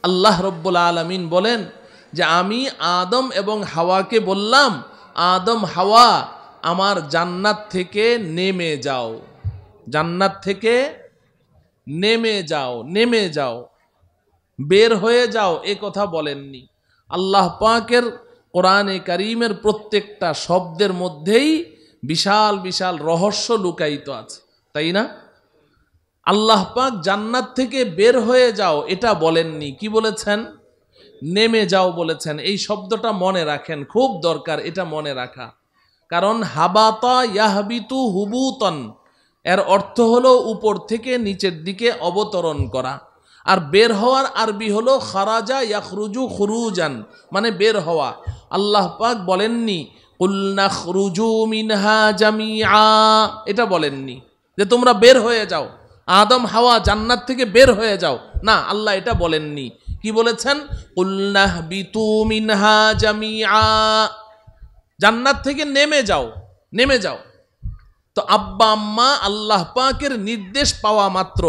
আল্লাহ রব্বুল আলামিন বলেন যে আমি আদম এবং হাওয়াকে বললাম, আদম হাওয়া আমার জান্নাত থেকে নেমে যাও, জান্নাত থেকে নেমে যাও, নেমে যাও, বের হয়ে যাও, এ কথা বলেননি। আল্লাহ পাকের কোরআনে কারীমের প্রত্যেকটা শব্দের মধ্যেই বিশাল বিশাল রহস্য লুকায়িত আছে, তাই না? আল্লাহ পাক জান্নাত থেকে বের হয়ে যাও এটা বলেননি, কি বলেছেন? নেমে যাও বলেছেন। এই শব্দটা মনে রাখেন, খুব দরকার এটা মনে রাখা। কারণ হাবাতা ইয়াহবিতু হুবুতন এর অর্থ হলো উপর থেকে নিচের দিকে অবতরণ করা, আর বের হওয়ার আরবি হলো খারাজা ইয়াখরুজু খুরুজান, মানে বের হওয়া। আল্লাহ পাক বলেননি কুল নাখরুজু মিনহা জামিআ, এটা বলেননি যে তোমরা বের হয়ে যাও, আদম হাওয়া জান্নাত থেকে বের হয়ে যাও, না, আল্লাহ এটা বলেননি। কি বলেছেন? কুল নাহবিতু মিনহা জামিআ, জান্নাত থেকে নেমে যাও, নেমে যাও। তো আব্বা আম্মা আল্লাহ পাকের নির্দেশ পাওয়া মাত্র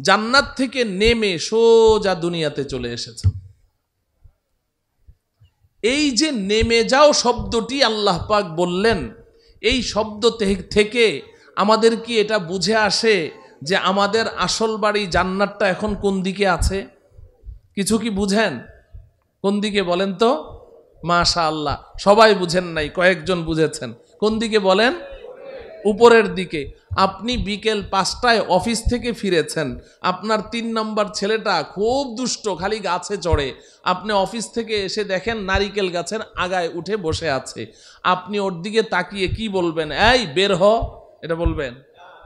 জান্নাত থেকে নেমে সোজা দুনিয়াতে চলে এসেছে। এই যে নেমে যাও শব্দটি আল্লাহ পাক বললেন, এই শব্দ থেকে আমাদের কি এটা বুঝে আসে যে আমাদের আসল বাড়ি জান্নাতটা এখন কোন দিকে আছে? কিছু কি বুঝেন? কোন দিকে বলেন তো? মাশাআল্লাহ, সবাই বুঝেন নাই, কয়েকজন বুঝেছেন। কোন দিকে বলেন? উপরের দিকে। আপনি বিকেল 5টায় অফিস থেকে ফিরেছেন, আপনার 3 নম্বর ছেলেটা খুব দুষ্ট, খালি গাছে চড়ে। আপনি অফিস থেকে এসে দেখেন নারিকেল গাছের আগায় উঠে বসে আছে। আপনি ওর দিকে তাকিয়ে কি বলবেন? এই বের হ, এটা বলবেন?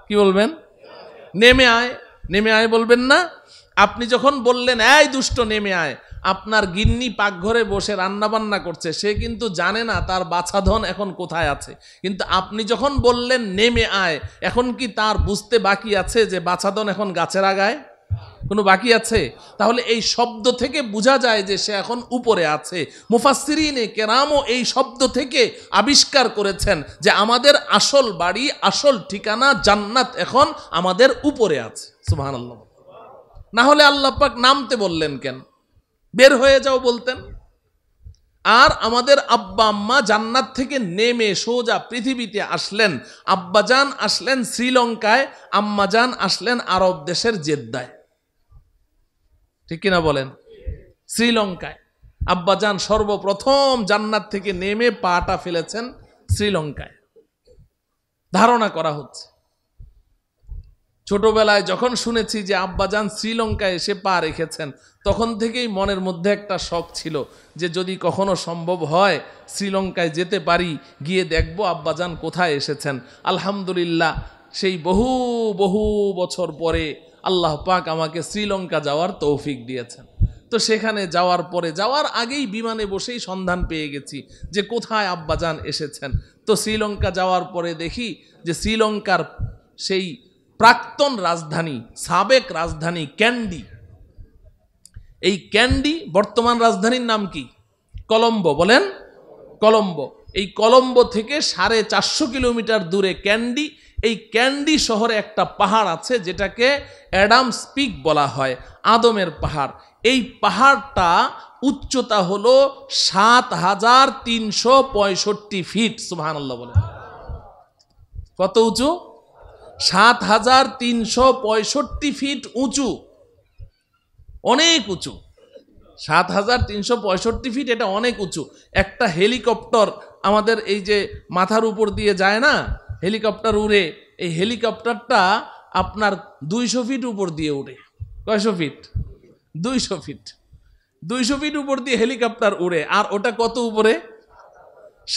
কি বলবেন? নেমে আয়, নেমে আয় বলবেন না? আপনি যখন বললেন এই দুষ্ট নেমে আয়, আপনার গিন্নি পাকঘরে বসে রান্না বান্না করছে, সে কিন্তু জানে না তার বাছাধন এখন কোথায় আছে। কিন্তু আপনি যখন বললেন নেমে আয়, এখন কি তার বুঝতে বাকি আছে যে বাছাধন এখন গাছের আগায়? কোনো বাকি আছে? তাহলে এই শব্দ থেকে বোঝা যায় যে সে এখন উপরে আছে। মুফাসসিরিনে কেরামও এই শব্দ থেকে আবিষ্কার করেছেন যে আমাদের আসল বাড়ি, আসল ঠিকানা জান্নাত এখন আমাদের উপরে আছে। সুবহানাল্লাহ। না হলে আল্লাহ পাক নামতে বললেন কেন? বের হয়ে যাও বলতেন। আর আমাদের আব্বা আম্মা জান্নাত থেকে নেমে সোজা পৃথিবীতে আসলেন। আব্বাজান আসলেন শ্রীলঙ্কায়, আম্মাজান আসলেন আরব দেশের জেদ্দায়, ঠিক কিনা বলেন? শ্রীলঙ্কায় আব্বাজান সর্বপ্রথম জান্নাত থেকে নেমে পাটা ফেলেছেন শ্রীলঙ্কায়। ধারণা করা হচ্ছে, ছোটবেলায় যখন শুনেছি যে আব্বাজান শ্রীলঙ্কায় এসে পা রেখেছেন, তখন থেকেই মনের মধ্যে একটা শখ ছিল যে যদি কখনো সম্ভব হয় শ্রীলঙ্কায় যেতে পারি, গিয়ে দেখব আব্বাজান কোথায় এসেছেন। আলহামদুলিল্লাহ, সেই বহু বহু বছর পরে আল্লাহ পাক আমাকে শ্রীলঙ্কা যাওয়ার তৌফিক দিয়েছেন। তো সেখানে যাওয়ার পরে, যাওয়ার আগেই বিমানে বসেই সন্ধান পেয়ে গেছি যে কোথায় আব্বাজান এসেছেন। তো শ্রীলঙ্কা যাওয়ার পরে দেখি যে শ্রীলঙ্কার সেই প্রাক্তন রাজধানী, সাবেক রাজধানী ক্যান্ডি, এই ক্যান্ডি বর্তমান রাজধানীর নাম কি? কলম্বো। বলেন কলম্বো। এই কলম্বো থেকে 450 কিলোমিটার দূরে ক্যান্ডি। এই ক্যান্ডি শহরে একটা পাহাড় আছে যেটাকে অ্যাডামস পিক বলা হয়, আদমের পাহাড়। এই পাহাড়টা উচ্চতা হলো 7365 ফিট। সুবহানাল্লাহ বলেন। কত উঁচু? 7365 ফিট উঁচু, অনেক উঁচু। 7365 ফিট, এটা অনেক উঁচু। একটা হেলিকপ্টার আমাদের এই যে মাথার উপর দিয়ে যায় না, হেলিকপ্টার উড়ে, এই হেলিকপ্টারটা আপনার 200 ফিট উপর দিয়ে উড়ে। কয়শো ফিট? 200 ফিট। 200 ফিট উপর দিয়ে হেলিকপ্টার উড়ে, আর ওটা কত উপরে?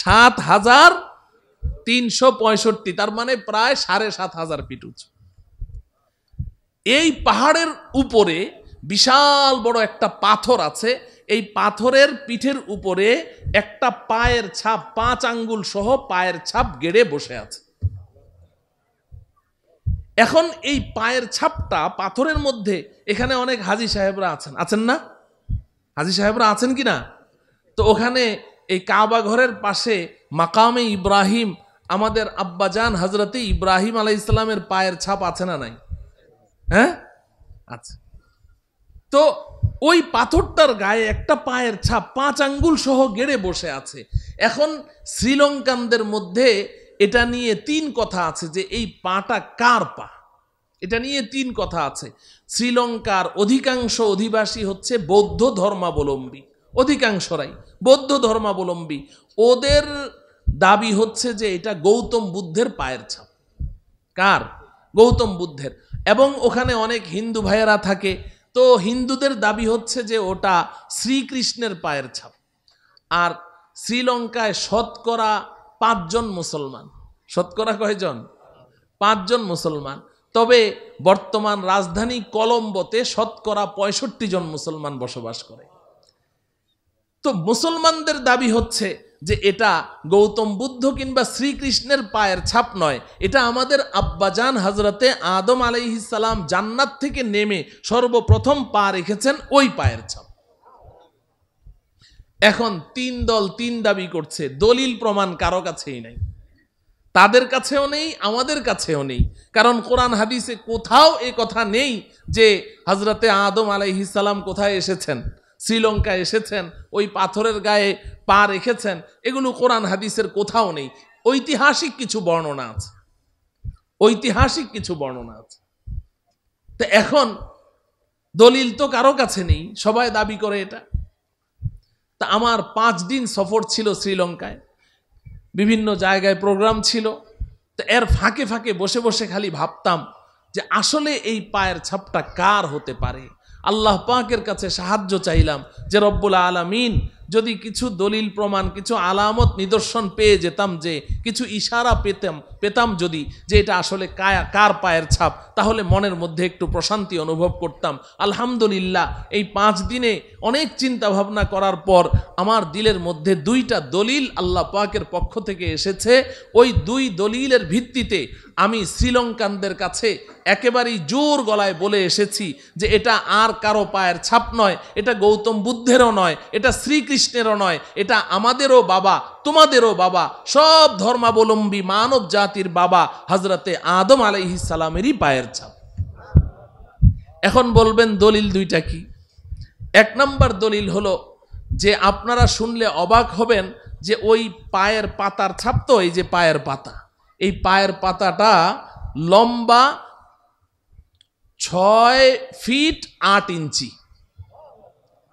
7365, তার মানে প্রায় 7500 ফিট উঁচু। এই পাহাড়ের উপরে বিশাল বড় একটা পাথর আছে। এই পাথরের পিঠের উপরে একটা পায়ের ছাপ, 5 আঙ্গুল সহ পায়ের ছাপ গেড়ে বসে আছে। এখন এই পায়ের ছাপটা পাথরের মধ্যে, এখানে অনেক হাজী সাহেবরা আছেন, আছেন না? হাজী সাহেবরা আছেন কি না? তো ওখানে এই কাবা ঘরের পাশে মাকামে ইব্রাহিম, আমাদের আব্বাজান হযরতে ইব্রাহিম আলাইহিস সালামের পায়ের ছাপ আছে না নাই? হ্যাঁ, আছে। তো ওই পাথরটার গায়ে একটা পায়ের ছাপ 5 আঙ্গুল সহ গেড়ে বসে আছে। এখন শ্রীলঙ্কানদের মধ্যে এটা নিয়ে 3 কথা আছে যে এই পাটা কার পা, এটা নিয়ে 3 কথা আছে। শ্রীলঙ্কার অধিকাংশ অধিবাসী হচ্ছে বৌদ্ধ ধর্মাবলম্বী, অধিকাংশরাই বৌদ্ধ ধর্মাবলম্বী। ওদের দাবি হচ্ছে যে এটা গৌতম বুদ্ধের পায়ের ছাপ। কার? গৌতম বুদ্ধের। এবং ওখানে অনেক হিন্দু ভাইয়েরা থাকে, তো হিন্দুদের দাবি হচ্ছে যে ওটা শ্রীকৃষ্ণের পায়ের ছাপ। আর শ্রীলঙ্কায় শতকরা 5 জন মুসলমান। শতকরা কয়জন? 5 জন মুসলমান। তবে বর্তমান রাজধানী কলম্বোতে শতকরা 65 জন মুসলমান বসবাস করে। তো মুসলমানদের দাবি হচ্ছে যে এটা গৌতম বুদ্ধ কিংবা শ্রীকৃষ্ণের পায়ের ছাপ নয়, এটা আমাদের আব্বাজান হযরতে আদম আলাইহিস সালাম জান্নাত থেকে নেমে সর্বপ্রথম পা রেখেছেন ওই পায়ের ছাপ। এখন 3 দল 3 দাবি করছে, দলিল প্রমাণ কারো কাছেই নাই, তাদের কাছেও নেই, আমাদের কাছেও নেই। কারণ কোরআন হাদিসে কোথাও এ কথা নেই যে হযরতে আদম আলাইহিস সালাম কোথায় এসেছেন, শ্রীলঙ্কায় এসেছেন, ওই পাথরের গায়ে পা রেখেছেন, এগুলো কোরআন হাদিসের কোথাও নেই। ঐতিহাসিক কিছু বর্ণনা আছে, ঐতিহাসিক কিছু বর্ণনা আছে। তো এখন দলিল তো কারো কাছে নেই, সবাই দাবি করে এটা। তা আমার 5 দিন সফর ছিল শ্রীলঙ্কায়, বিভিন্ন জায়গায় প্রোগ্রাম ছিল। তো এর ফাঁকে ফাঁকে বসে বসে খালি ভাবতাম যে আসলে এই পায়ের ছাপটা কার হতে পারে। আল্লাহ পাকের কাছে সাহায্য চাইলাম যে রব্বুল আলামিন যদি কিছু দলিল প্রমাণ, কিছু আলামত নিদর্শন পেয়ে যেতাম, যে কিছু ইশারা পেতাম যদি যে এটা আসলে কার পায়ের ছাপ, তাহলে মনের মধ্যে একটু প্রশান্তি অনুভব করতাম। আলহামদুলিল্লাহ এই 5 দিনে অনেক চিন্তা ভাবনা করার পর আমার দিলের মধ্যে 2টা দলিল আল্লাহ পাকের পক্ষ থেকে এসেছে। ওই 2 দলিলের ভিত্তিতে আমি শ্রীলঙ্কানদের কাছে একেবারেই জোর গলায় বলে এসেছি যে এটা আর কারো পায়ের ছাপ নয়, এটা গৌতম বুদ্ধেরও নয়, এটা শ্রীকৃষ্ণেরও নয়, এটা আমাদেরও বাবা, তোমাদেরও বাবা, সব ধর্মাবলম্বী মানব জাতির বাবা হযরতে আদম আলাইহিস সালামেরই পায়ের ছাপ। এখন বলবেন দলিল 2টা কি? 1 নম্বর দলিল হলো যে আপনারা শুনলে অবাক হবেন যে ওই পায়ের পাতার ছাপ, তো এই যে পায়ের পাতা, এই পায়ের পাতাটা লম্বা 6 ফিট 8 ইঞ্চি।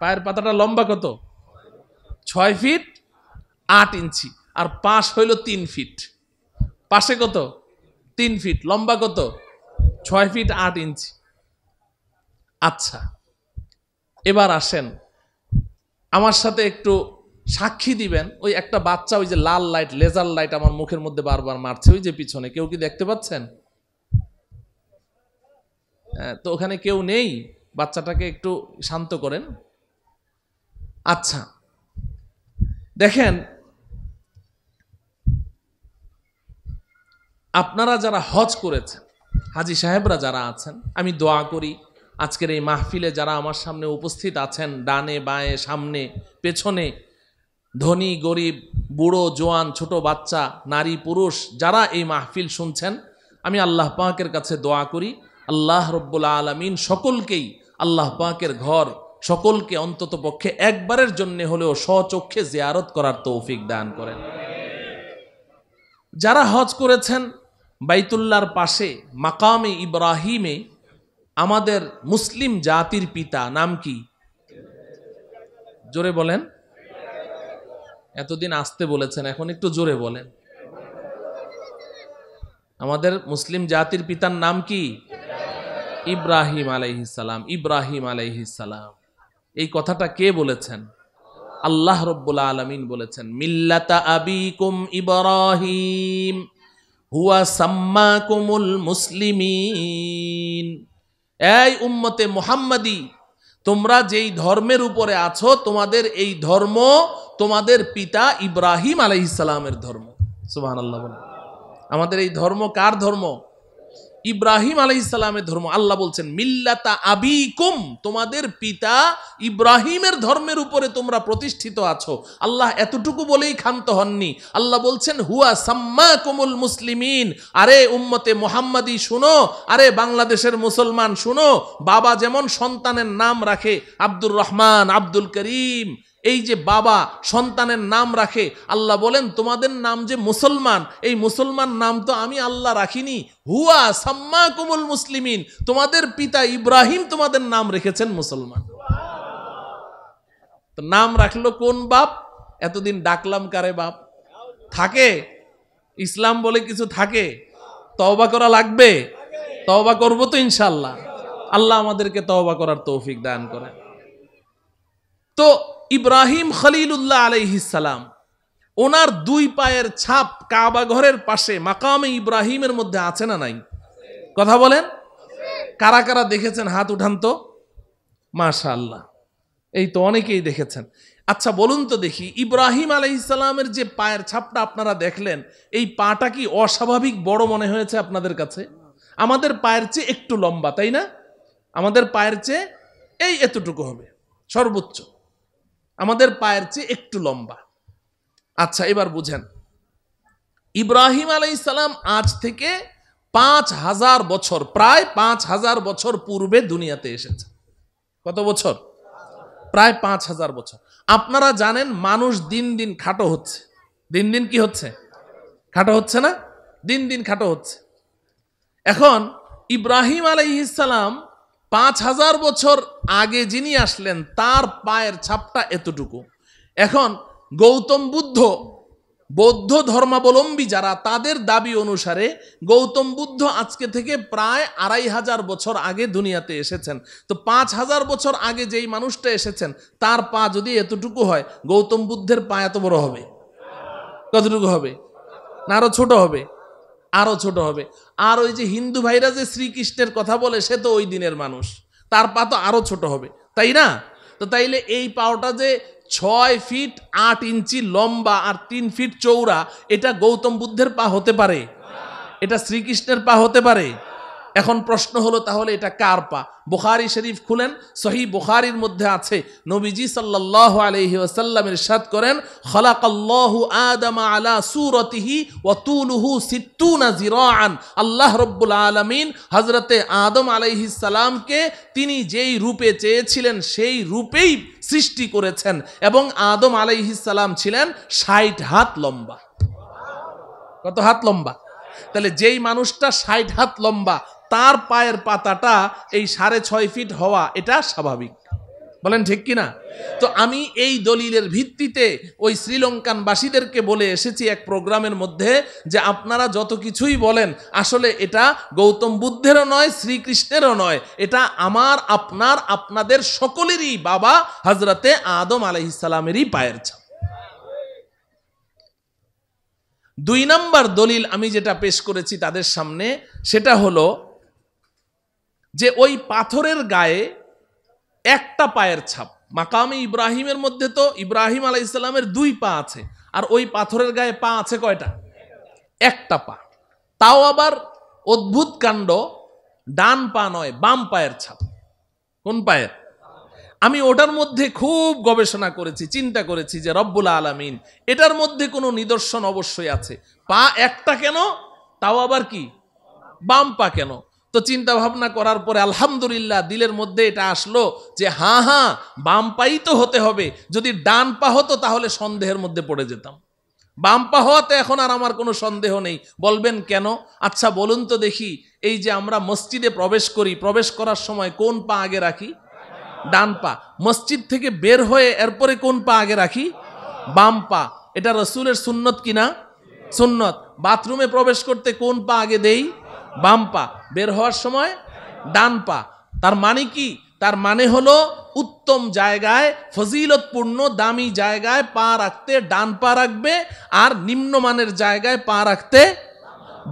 পায়ের পাতাটা লম্বা কত? 6 ফিট 8 ইঞ্চি। আর পাশ হইল 3 ফিট। পাশে কত? 3 ফিট। লম্বা কত? 6 ফিট 8 ইঞ্চি। আচ্ছা, এবার আসেন আমার সাথে একটু সাক্ষী দিবেন। ওই একটা বাচ্চা, ওই যে লাল লাইট, লেজার লাইট আমার মুখের মধ্যে বারবার মারছে, ওই যে পিছনে, কেউ কি দেখতে পাচ্ছেন? তো ওখানে কেউ নেই, বাচ্চাটাকে একটু শান্ত করেন। আচ্ছা দেখেন, আপনারা যারা হজ করেছেন, হাজী সাহেবরা যারা আছেন, আমি দোয়া করি আজকের এই মাহফিলে যারা আমার সামনে উপস্থিত আছেন, ডানে বাঁয়ে সামনে পেছনে, ধনী গরিব, বুড়ো জোয়ান, ছোট বাচ্চা, নারী পুরুষ, যারা এই মাহফিল শুনছেন, আমি আল্লাহ পাকের কাছে দোয়া করি আল্লাহ রব্বুল আলামিন সকলকেই আল্লাহ পাকের ঘর, সকলকে অন্তত পক্ষে একবারের জন্য হলেও স্বচক্ষে জিয়ারত করার তৌফিক দান করেন। যারা হজ করেছেন বাইতুল্লাহর পাশে মাকামে ইব্রাহিমে আমাদের মুসলিম জাতির পিতা নাম কি? জোরে বলেন। এতদিন আসতে বলেছেন, এখন একটু জোরে বলেন। আমাদের মুসলিম জাতির পিতার নাম কি? ইব্রাহিম আলাইহিস সালাম। ইব্রাহিম আলাইহিস সালাম, এই কথাটা কে বলেছেন? আল্লাহ রব্বুল আলামিন বলেছেন, মিল্লাতা আবিকুম ইব্রাহিম হুয়া সাম্মাকুমুল মুসলিমিন। এই উম্মতে মুহাম্মাদি, তোমরা যেই ধর্মের উপরে আছো, তোমাদের এই ধর্ম তোমাদের পিতা ইব্রাহিম আলাইহিস সালামের ধর্ম। সুবহানাল্লাহ বলেন। আমাদের এই ধর্ম কার ধর্ম? ইব্রাহিম আলাইহিস সালামের ধর্ম। আল্লাহ বলছেন মিল্লাতা আবিকুম, তোমাদের পিতা ইব্রাহিমের ধর্মের উপরে তোমরা প্রতিষ্ঠিত আছো। আল্লাহ এতটুকু বলেই ক্ষান্ত হননি, আল্লাহ বলছেন হুয়া সাম্মাকুমুল মুসলিমিন। আরে উম্মতে মুহাম্মাদি শুনো, আরে বাংলাদেশের মুসলমান শুনো, বাবা যেমন সন্তানের নাম রাখে আব্দুর রহমান, আব্দুল করিম, এই যে বাবা সন্তানের নাম রাখে, আল্লাহ বলেন তোমাদের নাম যে মুসলমান, এই মুসলমান নাম তো আমি আল্লাহ রাখিনি, হুয়া সাম্মাকুমুল মুসলিমিন, তোমাদের পিতা ইব্রাহিম তোমাদের নাম রেখেছেন মুসলমান। তো নাম রাখলো কোন বাপ? এতদিন ডাকলাম কারে বাপ? থাকে? ইসলাম বলে কিছু থাকে? তওবা করা লাগবে, তওবা করব তো ইনশাআল্লাহ। আল্লাহ আমাদেরকে তওবা করার তৌফিক দান করেন। তো ইব্রাহিম খলিলুল্লাহ আলাইহিস সালাম, ওনার দুই পায়ের ছাপ কাবা ঘরের পাশে মাকামে ইব্রাহিমের মধ্যে আছে না নাই? কথা বলেন, কারা কারা দেখেছেন হাত উঠান তো। মাশাআল্লাহ, এই তো অনেকেই দেখেছেন। আচ্ছা বলুন তো দেখি, ইব্রাহিম আলাইহিস সালামের যে পায়ের ছাপটা আপনারা দেখলেন, এই পাটা কি অস্বাভাবিক বড় মনে হয়েছে আপনাদের কাছে? আমাদের পায়ের চেয়ে একটু লম্বা, তাই না? আমাদের পায়ের চেয়ে এই এতটুকু হবে সর্বোচ্চ, আমাদের পায়ের চেয়ে একটু লম্বা। আচ্ছা এবার বুঝেন, ইব্রাহিম আলাইহিস সালাম আজ থেকে 5000 বছর, প্রায় 5000 বছর পূর্বে দুনিয়াতে এসেছে। কত বছর? প্রায় 5000 বছর। আপনারা জানেন মানুষ দিন দিন খাটো হচ্ছে, দিন দিন কি হচ্ছে? খাটো হচ্ছে না? দিন দিন খাটো হচ্ছে। এখন ইব্রাহিম আলাইহিস সালাম 5000 বছর আগে যিনি আসলেন, তার পায়ের ছাপটা এতটুকু। এখন গৌতম বুদ্ধ, বৌদ্ধ ধর্মাবলম্বী যারা, তাদের দাবি অনুসারে গৌতম বুদ্ধ আজকে থেকে প্রায় 2500 বছর আগে দুনিয়াতে এসেছেন। তো 5000 বছর আগে যেই মানুষটা এসেছেন, তার পা যদি এতটুকু হয়, গৌতম বুদ্ধের পা এত বড় হবে? কতটুকু হবে? না আরো ছোট হবে? আরো ছোট হবে। আর ওই যে হিন্দু ভাইরা যে শ্রীকৃষ্ণের কথা বলে, সে তো ওই দিনের মানুষ, তার পা তো আরো ছোট হবে, তাই না? তো তাইলে এই পাওটা যে 6 ফিট 8 ইঞ্চি লম্বা আর 3 ফিট চৌড়া, এটা গৌতম বুদ্ধের পা হতে পারে? এটা শ্রীকৃষ্ণের পা হতে পারে? এখন প্রশ্ন হলো, তাহলে এটা কার পা? বুখারী শরীফ খুলেন, সহিহ বুখারীর মধ্যে আছে, নবীজি সাল্লাল্লাহু আলাইহি ওয়াসাল্লাম ইরশাদ করেন, খালাকাল্লাহু আদামা আলা সূরাতিহি ওয়া তুলুহু 60 জিরাআন। আল্লাহ রাব্বুল আলামিন হযরতে আদম আলাইহিস সালামকে তিনি যেই রূপে চেয়েছিলেন সেই রূপেই সৃষ্টি করেছেন, এবং আদম আলাইহিস সালাম ছিলেন 60 হাত লম্বা। কত হাত লম্বা? তাহলে যেই মানুষটা 60 হাত লম্বা, তার পায়ের পাতাটা এই 6.5 ফিট হওয়া, এটা স্বাভাবিক। বলেন ঠিক কিনা? তো আমি এই দলিলের ভিত্তিতে ওই শ্রীলঙ্কানবাসীদেরকে বলে এসেছি এক প্রোগ্রামের মধ্যে, যে আপনারা যত কিছুই বলেন, আসলে এটা গৌতম বুদ্ধেরও নয়, শ্রীকৃষ্ণেরও নয়, এটা আমার, আপনার, আপনাদের সকলেরই বাবা হযরতে আদম আলাইহিস সালামেরই পায়ের ছাপ। 2 নম্বর দলিল আমি যেটা পেশ করেছি তাদের সামনে, সেটা হলো যে ওই পাথরের গায়ে একটা পায়ের ছাপ। মাকামে ইব্রাহিমের মধ্যে তো ইব্রাহিম আলাইহিস সালামের 2 পা আছে, আর ওই পাথরের গায়ে পা আছে কয়টা? একটা পা। তাও আবার অদ্ভুত কাণ্ড, ডান পা নয়, বাম পায়ের ছাপ। কোন পায়ের? আমি ওটার মধ্যে খুব গবেষণা করেছি, চিন্তা করেছি যে রব্বুল আলামিন, এটার মধ্যে কোনো নিদর্শন অবশ্যই আছে। পা একটা কেন, তাও আবার কি বাম পা কেন? তো চিন্তা ভাবনা করার পরে আলহামদুলিল্লাহ দিলের মধ্যে এটা আসলো যে হ্যাঁ, বাম পাই তো হতে হবে। যদি ডান পা হতো তাহলে সন্দেহের মধ্যে পড়ে যেতাম। বাম পা হওয়াতে এখন আর আমার কোনো সন্দেহ নেই। বলবেন কেন? আচ্ছা বলুন তো দেখি, এই যে আমরা মসজিদে প্রবেশ করি, প্রবেশ করার সময় কোন পা আগে রাখি? ডান পা। মসজিদ থেকে বের হয়ে এরপরে কোন পা আগে রাখি? বাম পা। এটা রাসূলের সুন্নত কিনা? সুন্নত। বাথরুমে প্রবেশ করতে কোন পা আগে দেই? বাম পা। বের হওয়ার সময় ডান পা। তার মানে কি? তার মানে হলো উত্তম জায়গায়, ফজিলতপূর্ণ দামি জায়গায় পা রাখতে ডান পা রাখবে, আর নিম্নমানের জায়গায় পা রাখতে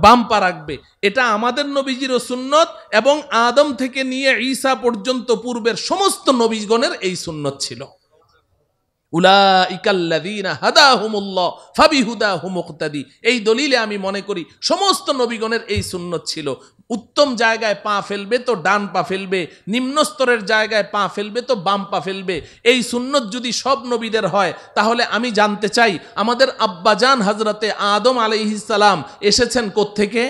বাম পা রাখবে। এটা আমাদের নবীজিরও সুন্নত, এবং আদম থেকে নিয়ে ঈসা পর্যন্ত পূর্বের সমস্ত নবীগণের এই সুন্নত ছিল। উলাইকাল্লাযীনা হাদাহুমুল্লাহ ফাবিহুদাহুম মুক্তাদি। এই দলিলে আমি মনে করি সমস্ত নবীগণের এই সুন্নত ছিল। উত্তম জায়গায় পা ফেলবে তো ডান পা ফেলবে, নিম্ন স্তরের জায়গায় পা ফেলবে তো বাম পা ফেলবে। এই সুন্নত যদি সব নবীদের হয়, তাহলে আমি জানতে চাই আমাদের আব্বাজান হযরতে আদম আলাইহিস সালাম এসেছেন কোত্থেকে?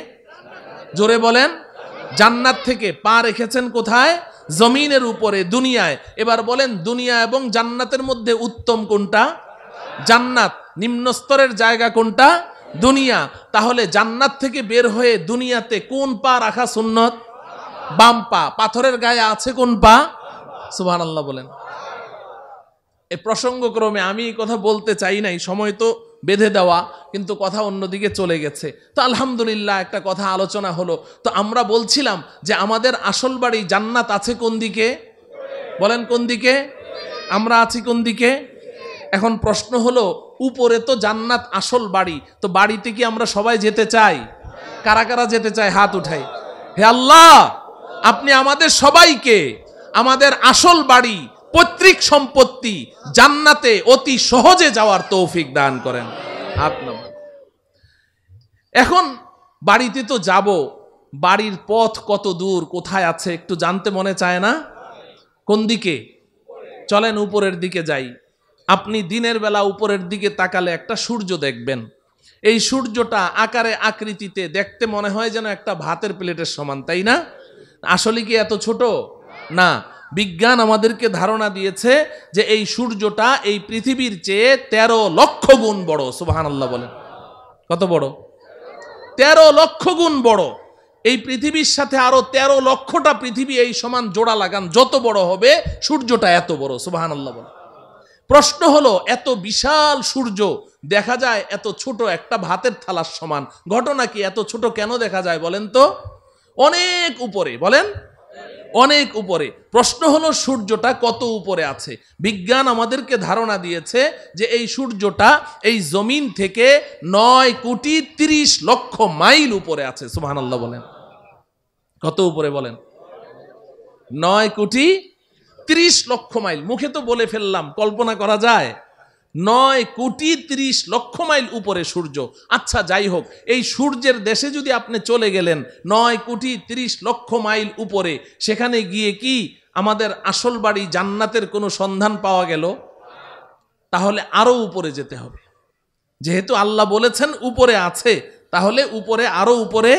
জোরে বলেন। জান্নাত থেকে। পা রেখেছেন কোথায়? জমিনের উপরে, দুনিয়ায়। এবার বলেন, দুনিয়া এবং জান্নাতের মধ্যে উত্তম কোনটা? জান্নাত। নিম্ন স্তরের জায়গা কোনটা? দুনিয়া। তাহলে জান্নাত থেকে বের হয়ে দুনিয়াতে কোন পা রাখা সুন্নত? বাম পা। পাথরের গায়ে আছে কোন পা? সুবহানাল্লাহ বলেন। এই প্রসঙ্গক্রমে আমি এই কথা বলতে চাই নাই, সময় তো বেঁধে দেওয়া, কিন্তু কথা অন্যদিকে চলে গেছে। তো আলহামদুলিল্লাহ একটা কথা আলোচনা হলো। তো আমরা বলছিলাম যে আমাদের আসল বাড়ি জান্নাত আছে কোন দিকে? বলেন কোন দিকে? আমরা আছি কোন দিকে? এখন প্রশ্ন হলো, উপরে তো জান্নাত আসল বাড়ি, তো বাড়িতে কি আমরা সবাই যেতে চাই? কারা কারা যেতে চায় হাত উঠাই। হে আল্লাহ, আপনি আমাদের সবাইকে আমাদের আসল বাড়ি, পৈতৃক সম্পত্তি জান্নাতে অতি সহজে যাওয়ার তৌফিক দান করেন। হাত নামান। এখন বাড়িতে তো যাব, বাড়ির পথ কত দূর, কোথায় আছে একটু জানতে মনে চায় না? কোন দিকে? চলেন উপরের দিকে যাই। আপনি দিনের বেলা উপরের দিকে তাকালে একটা সূর্য দেখবেন। এই সূর্যটা আকারে আকৃতিতে দেখতে মনে হয় যেন একটা ভাতের প্লেটের সমান, তাই না? আসলে কি এত ছোট? না। বিজ্ঞান আমাদেরকে ধারণা দিয়েছে যে এই সূর্যটা এই পৃথিবীর চেয়ে 13 লক্ষ গুণ বড়। সুবহানাল্লাহ বলেন। কত বড়? 13 লক্ষ গুণ বড়। এই পৃথিবীর সাথে আরো 13 লক্ষটা পৃথিবী এই সমান জোড়া লাগান, যত বড় হবে সূর্যটা এত বড়। সুবহানাল্লাহ বলেন। প্রশ্ন হলো, এত বিশাল সূর্য দেখা যায় এত ছোট একটা ভাতের থালার সমান, ঘটনা কি? এত ছোট কেন দেখা যায় বলেন তো? অনেক উপরে। বলেন অনেক উপরে। প্রশ্ন হলো, সূর্যটা কত উপরে আছে? বিজ্ঞান আমাদেরকে ধারণা দিয়েছে যে এই সূর্যটা এই জমিন থেকে 9,30,00,000 মাইল উপরে আছে। সুবহানাল্লাহ বলেন। কত উপরে বলেন? 9,30,00,000 মাইল। মুখে তো বলে ফেললাম, কল্পনা করা যায়? 9,30,00,000 মাইল উপরে সূর্য। আচ্ছা যাই হোক, এই সূর্যের দেশে যদি আপনি চলে গেলেন 9,30,00,000 মাইল উপরে, সেখানে গিয়ে কি আমাদের আসল বাড়ি জান্নাতের কোনো সন্ধান পাওয়া গেল? তাহলে আরো উপরে যেতে হবে। যেহেতু আল্লাহ বলেছেন উপরে আছে, তাহলে উপরে আরো উপরে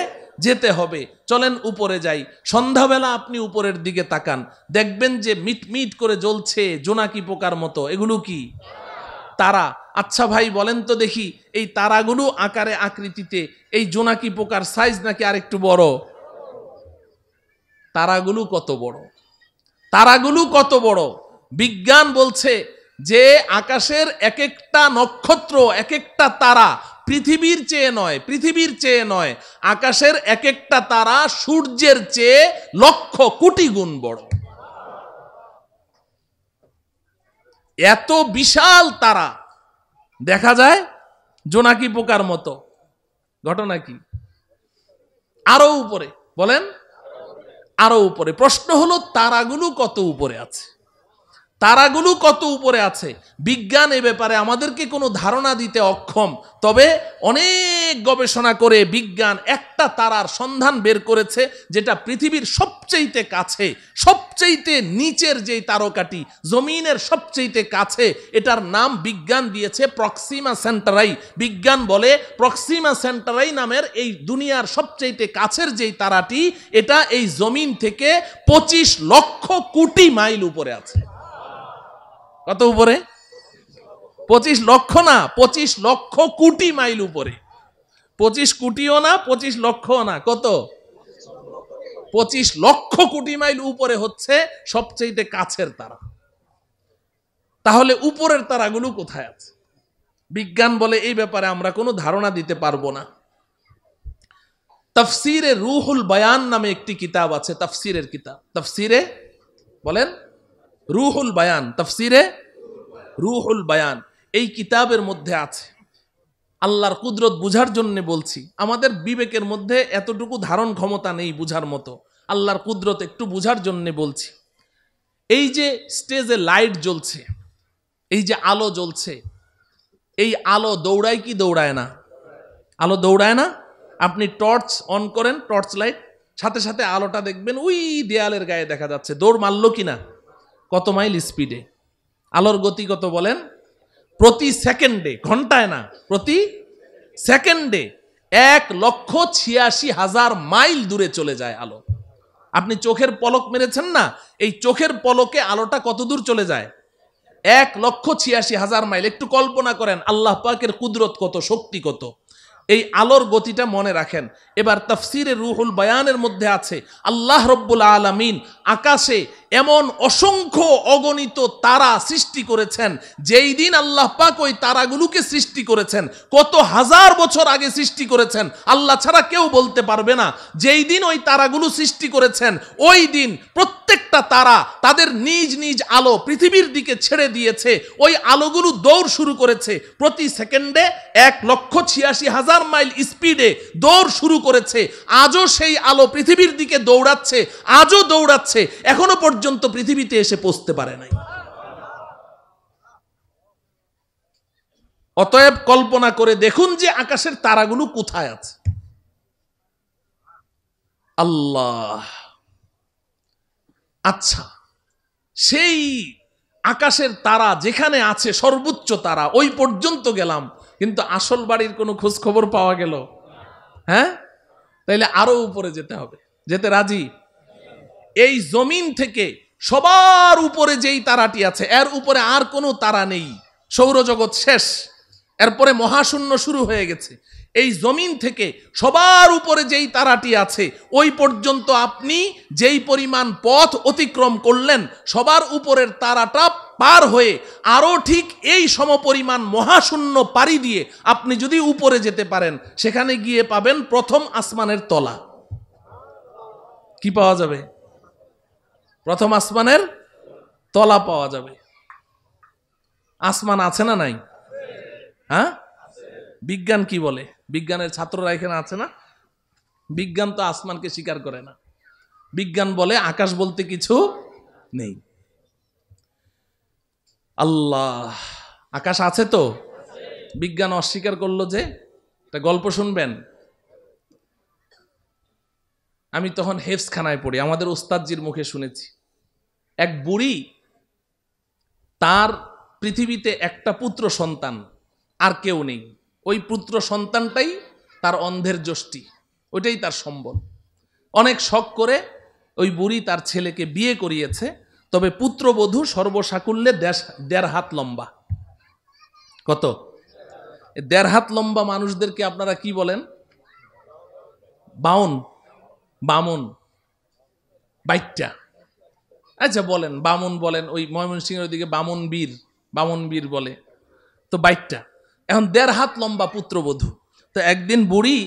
যেতে হবে। চলেন উপরে যাই। সন্ধ্যাবেলা আপনি উপরের দিকে তাকান, দেখবেন যে মিটমিট করে জ্বলছে জোনাকি পোকার মতো। এগুলো কি? তারা। আচ্ছা ভাই বলেন তো দেখি, এই তারাগুলো আকারে আকৃতিতে এই জোনাকি পোকার সাইজ নাকি আরেকটু বড়? তারাগুলো কত বড়? তারাগুলো কত বড়? বিজ্ঞান বলছে যে আকাশের এক একটা নক্ষত্র, এক একটা তারা পৃথিবীর চেয়ে নয়, পৃথিবীর চেয়ে নয়, আকাশের এক একটা তারা সূর্যের চেয়ে লক্ষ কোটি গুণ বড়। এত বিশাল তারা দেখা যায় জোনাকি পোকার মতো। ঘটনা কি? আরো উপরে। বলেন আরো উপরে। প্রশ্ন হলো, তারাগুলো কত উপরে আছে? তারাগুলো কত উপরে আছে? বিজ্ঞান এ ব্যাপারে আমাদেরকে কোনো ধারণা দিতে অক্ষম। তবে অনেক গবেষণা করে বিজ্ঞান একটা তারার সন্ধান বের করেছে, যেটা পৃথিবীর সবচেয়ে কাছে, সবচেয়ে নিচের যেই তারকাটি, জমিনের সবচেয়ে কাছে, এটার নাম বিজ্ঞান দিয়েছে প্রক্সিমা সেন্টারাই। বিজ্ঞান বলে প্রক্সিমা সেন্টারাই নামের এই দুনিয়ার সবচেয়ে কাছের যেই তারাটি, এটা এই জমিন থেকে 25 লক্ষ কোটি মাইল উপরে আছে। কত উপরে? 25 লক্ষ না, 25 লক্ষ কোটি মাইল উপরে। 25 কোটিও না, 25 লক্ষও না। কত? 25 লক্ষ কোটি মাইল উপরে হচ্ছে সবচেয়ে কাছের তারা। তাহলে উপরের তারাগুলো কোথায় আছে? বিজ্ঞান বলে এই ব্যাপারে আমরা কোনো ধারণা দিতে পারবো না। তাফসিরে রুহুল বায়ান নামে একটি কিতাব আছে, তাফসিরের কিতাব। তাফসিরে বলেন রুহুল বায়ান, তাফসিরে রুহুল বায়ান। এই কিতাবের মধ্যে আছে, আল্লাহর কুদরত বুঝার জন্য বলছি, আমাদের বিবেকের মধ্যে এতটুকু ধারণ ক্ষমতা নেই বুঝার মতো, আল্লাহর কুদরত একটু বুঝার জন্য বলছি। এই যে স্টেজে লাইট জ্বলছে, এই যে আলো জ্বলছে, এই আলো দৌড়ায় কি দৌড়ায় না? আলো দৌড়ায় না? আপনি টর্চ অন করেন, টর্চ লাইট, সাথে সাথে আলোটা দেখবেন ওই দেয়ালের গায়ে দেখা যাচ্ছে। দৌড় মারলো কিনা, কত মাইল স্পিডে। আলোর গতি কত বলেন? প্রতি সেকেন্ডে, ঘন্টায় না, প্রতি সেকেন্ডে 1,86,000 মাইল দূরে চলে যায় আলো। আপনি চোখের পলক মেরেছেন না, এই চোখের পলকে আলোটা কত দূর চলে যায়? 1,86,000 মাইল। একটু কল্পনা করেন আল্লাহ পাকের কুদরত কত, শক্তি কত। এই আলোর গতিটা মনে রাখেন। এবার তাফসিরে রুহুল বায়ানের মধ্যে আছে আল্লাহ রব্বুল আলামিন আকাশে এমন অসংখ্য অগণিত তারা সৃষ্টি করেছেন, যেই দিন আল্লাহ পাক ওই তারাগুলোকে সৃষ্টি করেছেন কত হাজার বছর আগে সৃষ্টি করেছেন, আল্লাহ ছাড়া কেউ বলতে পারবে না। যেই দিন ওই তারাগুলো সৃষ্টি করেছেন ওই দিন প্রত্যেকটা তারা তাদের নিজ নিজ আলো পৃথিবীর দিকে ছেড়ে দিয়েছে। ওই আলোগুলো দৌড় শুরু করেছে প্রতি সেকেন্ডে 1,86,000 মাইল স্পিডে দৌড় শুরু করেছে। আজও সেই আলো পৃথিবীর দিকে দৌড়াচ্ছে, আজও দৌড়াচ্ছে, এখনো পর্যন্ত পৃথিবীতে এসে পৌঁছতে পারে নাই। অতএব কল্পনা করে দেখুন যে আকাশের তারাগুলো কোথায় আছে। আল্লাহ, আচ্ছা সেই আকাশের তারা যেখানে আছে সর্বোচ্চ তারা, ওই পর্যন্ত গেলাম, কিন্তু আসল বাড়ির কোনো খোঁজ খবর পাওয়া গেল? হ্যাঁ, তাইলে আরো উপরে যেতে হবে। যেতে রাজি? এই জমিন থেকে সবার উপরে যেই তারাটি আছে এর উপরে আর কোনো তারা নেই, সৌরজগৎ শেষ, এরপরে মহাশূন্য শুরু হয়ে গেছে। এই জমিন থেকে সবার উপরে যেই তারাটি আছে ওই পর্যন্ত আপনি যেই পরিমাণ পথ অতিক্রম করলেন, সবার উপরের তারাটা পার হয়ে আরো ঠিক এই সমপরিমাণ মহাশূন্য পাড়ি দিয়ে আপনি যদি উপরে যেতে পারেন, সেখানে গিয়ে পাবেন প্রথম আসমানের তলা। কি পাওয়া যাবে? প্রথম আসমানের তলা পাওয়া যাবে। আসমান আছে না নাই? হ্যাঁ, বিজ্ঞান কি বলে? বিজ্ঞানের ছাত্ররা এখানে আছে না? বিজ্ঞান তো আসমানকে স্বীকার করে না। বিজ্ঞান বলে আকাশ বলতে কিছু নেই। আল্লাহ, আকাশ আছে তো? বিজ্ঞান অস্বীকার করলো যে। একটা গল্প শুনবেন। আমি তখন হেফজখানায় পড়ি, আমাদের ওস্তাদজির মুখে শুনেছি। এক বুড়ি, তার পৃথিবীতে একটা পুত্র সন্তান, আর কেউ নেই। ওই পুত্র সন্তানটাই তার অন্ধের যষ্টি, ওইটাই তার সম্বল। অনেক শখ করে ওই বুড়ি তার ছেলেকে বিয়ে করিয়েছে, তবে পুত্রবধূ সর্বসাকুল্যে 1.5 হাত লম্বা। কত? 1.5 হাত লম্বা মানুষদেরকে আপনারা কি বলেন? বামন, বাইটটা। আচ্ছা বলেন, বামন বলেন। ওই ময়মনসিংহের দিকে বামন বীর বলে তো, বাইটটা। এখন 1.5 হাত লম্বা পুত্রবধূ। তো একদিন বুড়ি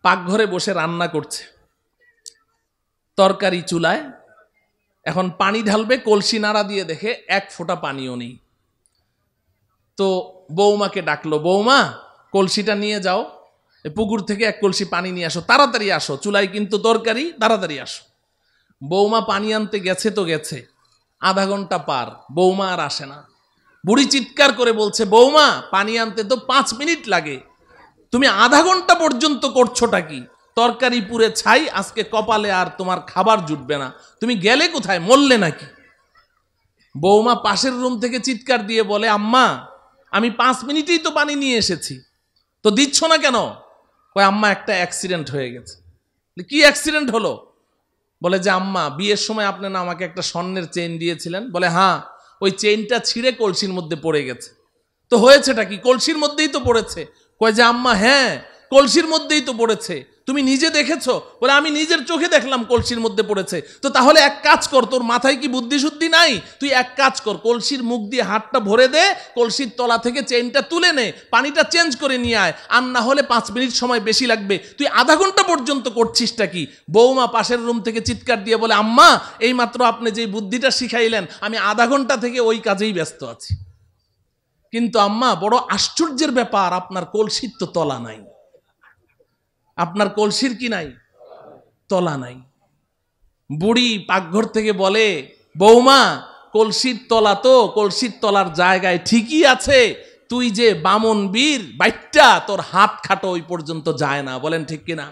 পাকঘরে বসে রান্না করছে, তরকারি চুলায়। এখন পানি ঢালবে, কলসি নাড়া দিয়ে দেখে 1 ফোঁটা পানিও নেই। তো বৌমাকে ডাকলো, বৌমা কলসিটা নিয়ে যাও, পুকুর থেকে 1 কলসি পানি নিয়ে আসো, তাড়াতাড়ি আসো, চুলায় কিন্তু তরকারি, তাড়াতাড়ি আসো। বৌমা পানি আনতে গেছে তো গেছে, আধা ঘন্টা পার, বৌমা আর আসে না। বুড়ি চিৎকার করে বলছে, বৌমা পানি আনতে তো 5 মিনিট লাগে, তুমি আধা ঘন্টা পর্যন্ত করছোটা কি? তরকারি পুড়ে ছাই, আজকে কপালে আর তোমার খাবার জুটবে না, তুমি গেলে কোথায়, মরলে নাকি? বৌমা পাশের রুম থেকে চিৎকার দিয়ে বলে, আম্মা আমি 5 মিনিটেই তো পানি নিয়ে এসেছি, তো দিচ্ছ না কেন? কয়, আম্মা একটা অ্যাক্সিডেন্ট হয়ে গেছে। কি অ্যাক্সিডেন্ট হলো? বলে যে, আম্মা বিয়ের সময় আপনি না আমাকে একটা স্বর্ণের চেইন দিয়েছিলেন। বলে, হ্যাঁ, ওই চেইনটা ছিঁড়ে কলসির মধ্যে পড়ে গেছে। তো হয়েছেটা কি? কলসির মধ্যেই তো পড়েছে। কয় যে, আম্মা হ্যাঁ কলসির মধ্যেই তো পড়েছে, তুমি নিজে দেখেছো? বলে, আমি নিজের চোখে দেখলাম কলসির মধ্যে পড়েছে। তো তাহলে এক কাজ কর, তোর মাথায় কি বুদ্ধি শুদ্ধি নাই? তুই এক কাজ কর, কলসির মুখ দিয়ে হাতটা ভরে দে, কলসির তলা থেকে চেইনটা তুলে নে, পানিটা চেঞ্জ করে নিয়ে আয়, আর না হলে 5 মিনিট সময় বেশি লাগবে, তুই আধা ঘন্টা পর্যন্ত করছিসটা কি? বৌমা পাশের রুম থেকে চিৎকার দিয়ে বলে, আম্মা এই মাত্র আপনি যেই বুদ্ধিটা শিখাইলেন, আমি আধা ঘন্টা থেকে ওই কাজেই ব্যস্ত আছি। কিন্তু আম্মা বড় আশ্চর্যের ব্যাপার, আপনার কলসির তো তলা নাই। আপনার কলসির কি নাই? তলা নাই। বুড়ি পাকঘর থেকে বলে, বৌমা কলসির তলা তো কলসির তলার জায়গায় ঠিকই আছে, তুই যে বামন বীর বাইটটা, তোর হাত খাটো ওই পর্যন্ত যায় না। বলেন ঠিক কিনা?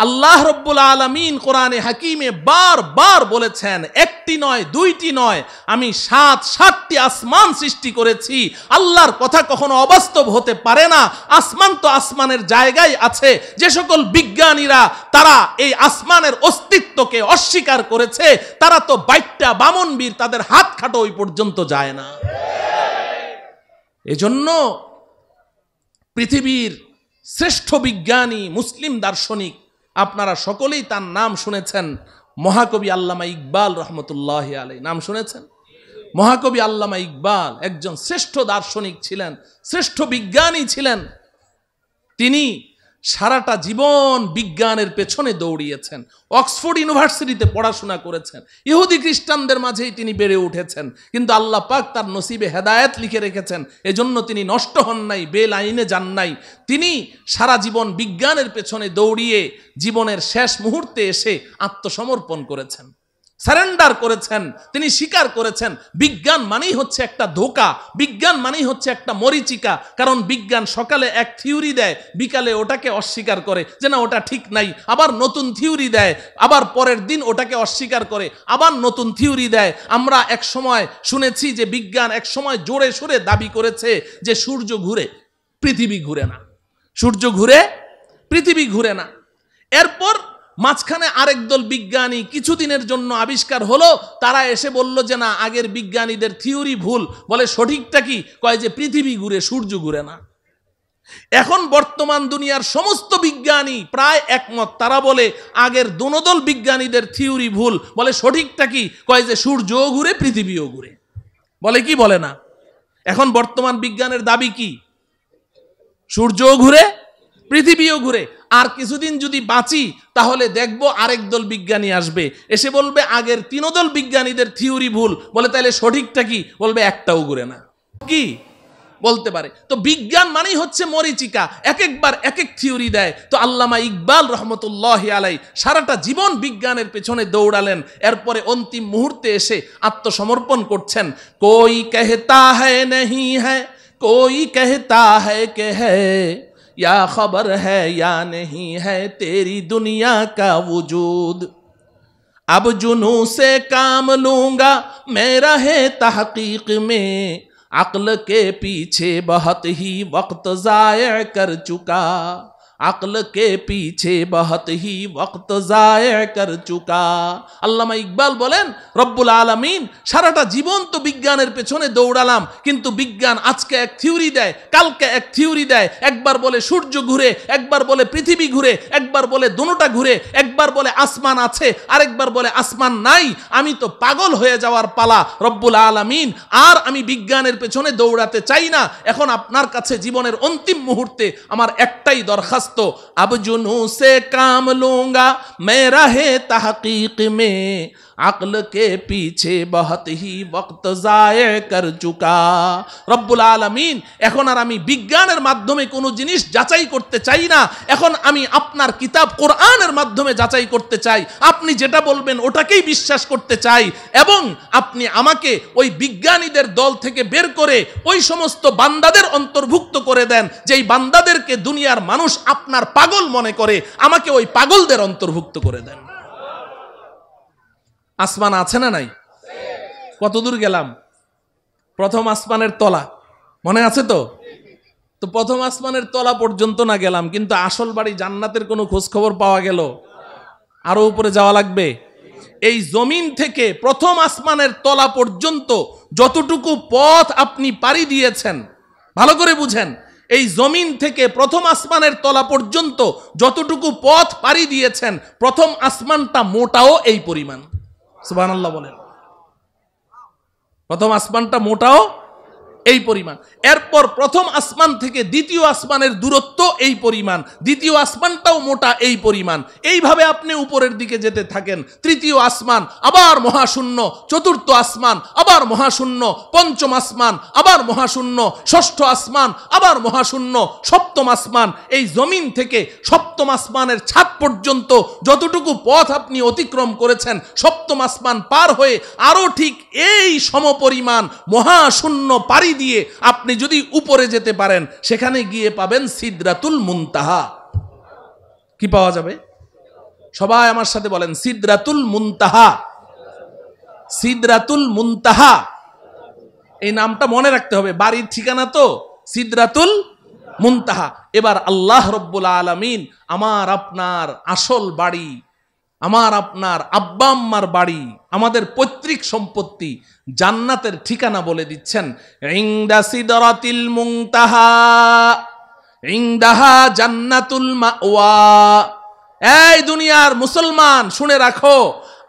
আল্লাহ রব্বুল আলামিন কোরআনে হাকিমে বারবার বলেছেন, একটি নয় দুইটি নয়, আমি 7টি আসমান সৃষ্টি করেছি। আল্লাহর কথা কখনো অবাস্তব হতে পারে না। আসমান তো আসমানের জায়গায় আছে। যে সকল বিজ্ঞানীরা তারা এই আসমানের অস্তিত্বকে অস্বীকার করেছে, তারা তো বাইট্টা বামনবীর, তাদের হাত খাটো ওই পর্যন্ত যায় না। এজন্য পৃথিবীর শ্রেষ্ঠ বিজ্ঞানী মুসলিম দার্শনিক, আপনারা সকলেই তার নাম শুনেছেন, মহাকবি আল্লামা ইকবাল রহমতুল্লাহ আলাইহি। নাম শুনেছেন? মহাকবি আল্লামা ইকবাল একজন শ্রেষ্ঠ দার্শনিক ছিলেন, শ্রেষ্ঠ বিজ্ঞানী ছিলেন। তিনি সারাটা জীবন বিজ্ঞানের পেছনে দৌড়িয়েছেন। অক্সফোর্ড ইউনিভার্সিটিতে পড়াশোনা করেছেন। ইহুদি খ্রিস্টানদের মাঝেই তিনি বেড়ে উঠেছেন, কিন্তু আল্লাহ পাক তার নসিবে হেদায়েত লিখে রেখেছেন। এজন্য তিনি নষ্ট হন নাই, বেলাইনে যান নাই। তিনি সারা জীবন বিজ্ঞানের পেছনে দৌড়িয়ে জীবনের শেষ মুহূর্তে এসে আত্মসমর্পণ করেছেন, সারেন্ডার করেছেন। তিনি স্বীকার করেছেন বিজ্ঞান মানেই হচ্ছে একটা ধোঁকা, বিজ্ঞান মানেই হচ্ছে একটা মরিচিকা। কারণ বিজ্ঞান সকালে এক থিওরি দেয়, বিকালে ওটাকে অস্বীকার করে যে না ওটা ঠিক নাই, আবার নতুন থিওরি দেয়, আবার পরের দিন ওটাকে অস্বীকার করে, আবার নতুন থিওরি দেয়। আমরা এক সময় শুনেছি যে বিজ্ঞান এক সময় জোরে সোরে দাবি করেছে যে সূর্য ঘুরে, পৃথিবী ঘুরে না, সূর্য ঘুরে, পৃথিবী ঘুরে না। এরপর মাঝখানে আরেক দল বিজ্ঞানী কিছুদিনের জন্য আবিষ্কার হলো, তারা এসে বলল যে না আগের বিজ্ঞানীদের থিওরি ভুল। বলে সঠিকটা কি? কয় যে পৃথিবী ঘুরে, সূর্য ঘুরে না। এখন বর্তমান দুনিয়ার সমস্ত বিজ্ঞানী প্রায় একমত, তারা বলে আগের দোনোদল বিজ্ঞানীদের থিওরি ভুল। বলে সঠিকটা কি? কয় যে সূর্যও ঘুরে, পৃথিবীও ঘুরে। বলে কি বলে না? এখন বর্তমান বিজ্ঞানের দাবি কি? সূর্যও ঘুরে, পৃথিবীও ঘুরে। আর কিছুদিন যদি বাঁচি তাহলে দেখব আরেক দল বিজ্ঞানী আসবে, এসে বলবে আগের তিনোদল বিজ্ঞানীদের থিওরি ভুল। বলে তাহলে সঠিকটা কি? বলবে একটাও ঘুরে না। কি বলতে পারে? তো বিজ্ঞান মানেই হচ্ছে মরিচিকা, এক একবার এক এক থিওরি দেয়। তো আল্লামা ইকবাল রহমতুল্লাহ আলাই সারাটা জীবন বিজ্ঞানের পেছনে দৌড়ালেন, এরপরে অন্তিম মুহূর্তে এসে আত্মসমর্পণ করছেন। কোই कहता है नहीं है, कोई कहता है कि है, या खबर है या नहीं है तेरी दुनिया का वजूद। अब जुनू से काम लूंगा मैं रहे तहकीक में, अक्ल के पीछे बहुत ही वक्त ज़ाया कर चुका, अक्ल के पीछे बहुत ही वक्त ज़ाया कर चुका। আল্লামা ইকবাল বলেন রব্বুল আলামিন সারাটা জীবন তো বিজ্ঞানের পেছনে দৌড়ালাম, কিন্তু বিজ্ঞান আজকে এক থিওরি দেয়, কালকে এক থিওরি দেয়। একবার বলে সূর্য ঘুরে, একবার বলে পৃথিবী ঘুরে, একবার বলে দুটোটা ঘুরে, একবার বলে আসমান আছে, আরেকবার বলে আসমান নাই। আমি তো পাগল হয়ে যাওয়ার পালা রব্বুল আলামিন। আর আমি বিজ্ঞানের পেছনে দৌড়াতে চাই না। এখন আপনার কাছে জীবনের অন্তিম মুহূর্তে আমার একটাই দরখাস্ত, अब जुनू से काम लूंगा मैं रहे तहकीक में, अक्ल के पीछे बहुत ही वक्त ज़ाया कर चुका। রব্বুল আলামিন এখন আর আমি বিজ্ঞানের মাধ্যমে কোনো জিনিস যাচাই করতে চাই না। এখন আমি আপনার কিতাব কোরআনের মাধ্যমে যাচাই করতে চাই। আপনি যেটা বলবেন ওটাকেই বিশ্বাস করতে চাই, এবং আপনি আমাকে ওই বিজ্ঞানীদের দল থেকে বের করে ওই সমস্ত বান্দাদের অন্তর্ভুক্ত করে দেন যেই বান্দাদেরকে দুনিয়ার মানুষ আপনার পাগল মনে করে। আমাকে ওই পাগলদের অন্তর্ভুক্ত করে দেন। আসমান আছে না নাই? কতদূর গেলাম? প্রথম আসমানের তলা মনে আছে তো? তো প্রথম আসমানের তলা পর্যন্ত না গেলাম, কিন্তু আসল বাড়ি জান্নাতের কোনো খোঁজ খবর পাওয়া গেল? আরো উপরে যাওয়া লাগবে। এই জমিন থেকে প্রথম আসমানের তলা পর্যন্ত যতটুকু পথ আপনি পাড়ি দিয়েছেন, ভালো করে বুঝেন, এই জমিন থেকে প্রথম আসমানের তলা পর্যন্ত যতটুকু পথ পাড়ি দিয়েছেন, প্রথম আসমানটা মোটাও এই পরিমাণ। সুবহানাল্লাহ বলেন। প্রথম আসমানটা মোটাও এই পরিমাণ। এরপর প্রথম আসমান থেকে দ্বিতীয় আসমানের দূরত্ব এই পরিমাণ, দ্বিতীয় আসমানটাও মোটা এই পরিমাণ। এইভাবে আপনি উপরের দিকে যেতে থাকেন। তৃতীয় আসমান, আবার মহাশূন্য। চতুর্থ আসমান, আবার মহাশূন্য। পঞ্চম আসমান, আবার মহাশূন্য। ষষ্ঠ আসমান, আবার মহাশূন্য। সপ্তম আসমান, এই জমিন থেকে সপ্তম আসমানের ছাদ পর্যন্ত যতটুকু পথ আপনি অতিক্রম করেছেন, সপ্তম আসমান পার হয়ে আরো ঠিক এই সমপরিমাণ মহাশূন্য পাড়ি দিয়ে আপনি যদি উপরে যেতে পারেন, সেখানে গিয়ে পাবেন সিদরাতুল মুনতাহা। কি পাওয়া যাবে? সবাই আমার সাথে বলেন সিদরাতুল মুনতাহা। সিদরাতুল মুনতাহা এই নামটা মনে রাখতে হবে, বাড়ির ঠিকানা তো সিদরাতুল মুনতাহা। এবার আল্লাহ রব্বুল আলামিন আমার আপনার আসল বাড়ি, আমার আপনার আব্বা আম্মার বাড়ি, আমাদের পৈতৃক সম্পত্তি জান্নাতের ঠিকানা বলে দিচ্ছেন। ইনদা সিদরাতিল মুনতাহা ইনদাহা জান্নাতুল মাওয়া। এই দুনিয়ার মুসলমান শুনে রাখো,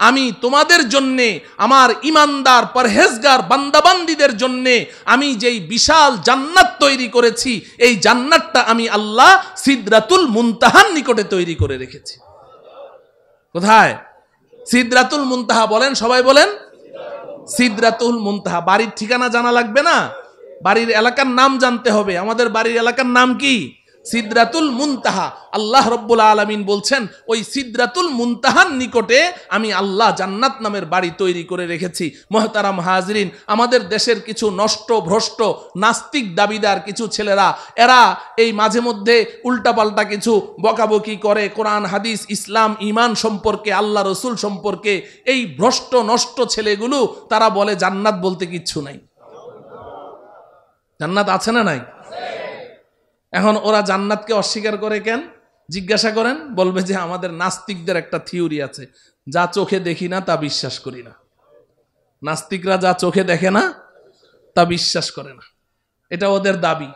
আমি তোমাদের জন্যে, আমার ইমানদার পরহেজগার বান্দাবান্দিদের জন্যে আমি যেই বিশাল জান্নাত তৈরি করেছি, এই জান্নাতটা আমি আল্লাহ সিদরাতুল মুনতাহার নিকটে তৈরি করে রেখেছি। কোথায়? সিদরাতুল মুনতাহা। বলেন, সবাই বলেন সিদরাতুল মুনতাহা। বাড়ির ঠিকানা জানা লাগবে না, বাড়ির এলাকার নাম জানতে হবে। আমাদের বাড়ির এলাকার নাম কি? সিদরাতুল মুনতাহা। আল্লাহ রব্বুল আলামিন বলছেন ওই সিদরাতুল মুনতাহার নিকটে আমি আল্লাহ জান্নাত নামের বাড়ি তৈরি করে রেখেছি। মুহতারাম হাজরিন, আমাদের দেশের কিছু নষ্ট ভ্রষ্ট নাস্তিক দাবিদার কিছু ছেলেরা, এরা এই মাঝে মধ্যে উল্টাপাল্টা কিছু বকাবকি করে কোরআন হাদিস ইসলাম ঈমান সম্পর্কে, আল্লাহ রসুল সম্পর্কে। এই ভ্রষ্ট নষ্ট ছেলেগুলো তারা বলে জান্নাত বলতে কিচ্ছু নাই। জান্নাত আছে না নাই? এখন ওরা জান্নাতকে অস্বীকার করে কেন জিজ্ঞাসা করেন, বলবে যে আমাদের নাস্তিকদের একটা থিওরি আছে, যা চোখে দেখি না তা বিশ্বাস করি না। নাস্তিকরা যা চোখে দেখে না তা বিশ্বাস করে না, এটা ওদের দাবি।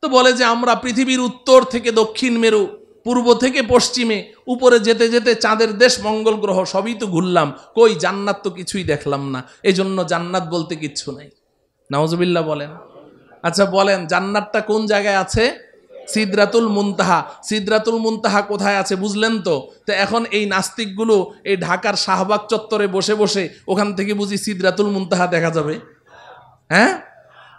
তো বলে যে আমরা পৃথিবীর উত্তর থেকে দক্ষিণ মেরু, পূর্ব থেকে পশ্চিমে, উপরে যেতে যেতে চাঁদের দেশ মঙ্গল গ্রহ সবই তো ঘুরলাম, কই জান্নাত তো কিছুই দেখলাম না, এজন্য জান্নাত বলতে কিচ্ছু নাই। নাউজুবিল্লাহ বলেন। আচ্ছা বলেন, জান্নাতটা কোন জায়গায় আছে? সিদরাতুল মুনতাহা। সিদরাতুল মুনতাহা কোথায় আছে বুঝলেন তো? তো এখন এই নাস্তিকগুলো এই ঢাকার শাহবাগ চত্বরে বসে বসে ওখান থেকে বুঝি সিদরাতুল মুনতাহা দেখা যাবে? হ্যাঁ,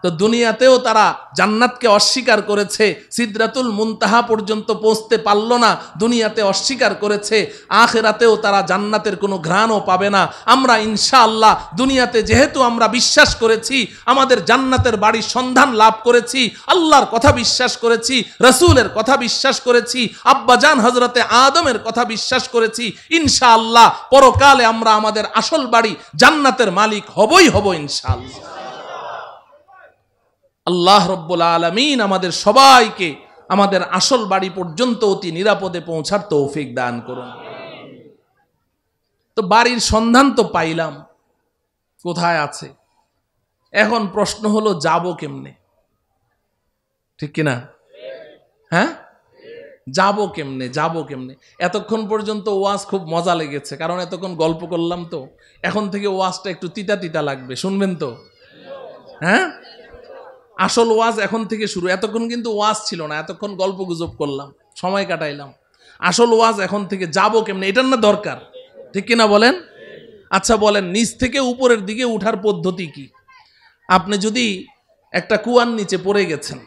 তো দুনিয়াতেও তারা জান্নাতকে অস্বীকার করেছে, সিদরাতুল মুনতাহা পর্যন্ত পৌঁছতে পারল না, দুনিয়াতে অস্বীকার করেছে। আখিরাতেও তারা জান্নাতের কোনো ঘ্রাণও পাবে না। আমরা ইনশাআল্লাহ দুনিয়াতে যেহেতু আমরা বিশ্বাস করেছি, আমাদের জান্নাতের বাড়ির সন্ধান লাভ করেছি, আল্লাহর কথা বিশ্বাস করেছি, রসুলের কথা বিশ্বাস করেছি, আব্বাজান হযরতে আদমের কথা বিশ্বাস করেছি, ইনশাআল্লাহ পরকালে আমরা আমাদের আসল বাড়ি জান্নাতের মালিক হবই হব ইনশাআল্লাহ। আল্লাহ রব্বুল আলামিন আমাদের সবাইকে আমাদের আসল বাড়ি পর্যন্ত অতি নিরাপদে পৌঁছার তৌফিক দান করুন। তো বাড়ির সন্ধান তো পাইলাম, কোথায় আছে? এখন প্রশ্ন হলো যাব কেমনে? ঠিক কিনা? হ্যাঁ, যাব কেমনে? যাব কেমনে? এতক্ষণ পর্যন্ত ওয়াজ খুব মজা লেগেছে, কারণ এতক্ষণ গল্প করলাম। তো এখন থেকে ওয়াজটা একটু তিতা তিতা লাগবে, শুনবেন তো? হ্যাঁ, আসল ওয়াজ এখন থেকে শুরু। এতক্ষণ কিন্তু ওয়াজ ছিল না, এতক্ষণ গল্প গুজব করলাম, সময় কাটাইলাম। আসল ওয়াজ এখন থেকে। যাব কেমনে, এটার না দরকার, ঠিক কিনা বলেন? আচ্ছা বলেন, নিচ থেকে উপরের দিকে উঠার পদ্ধতি কি? আপনি যদি একটা কুয়ার নিচে পড়ে গেছেন,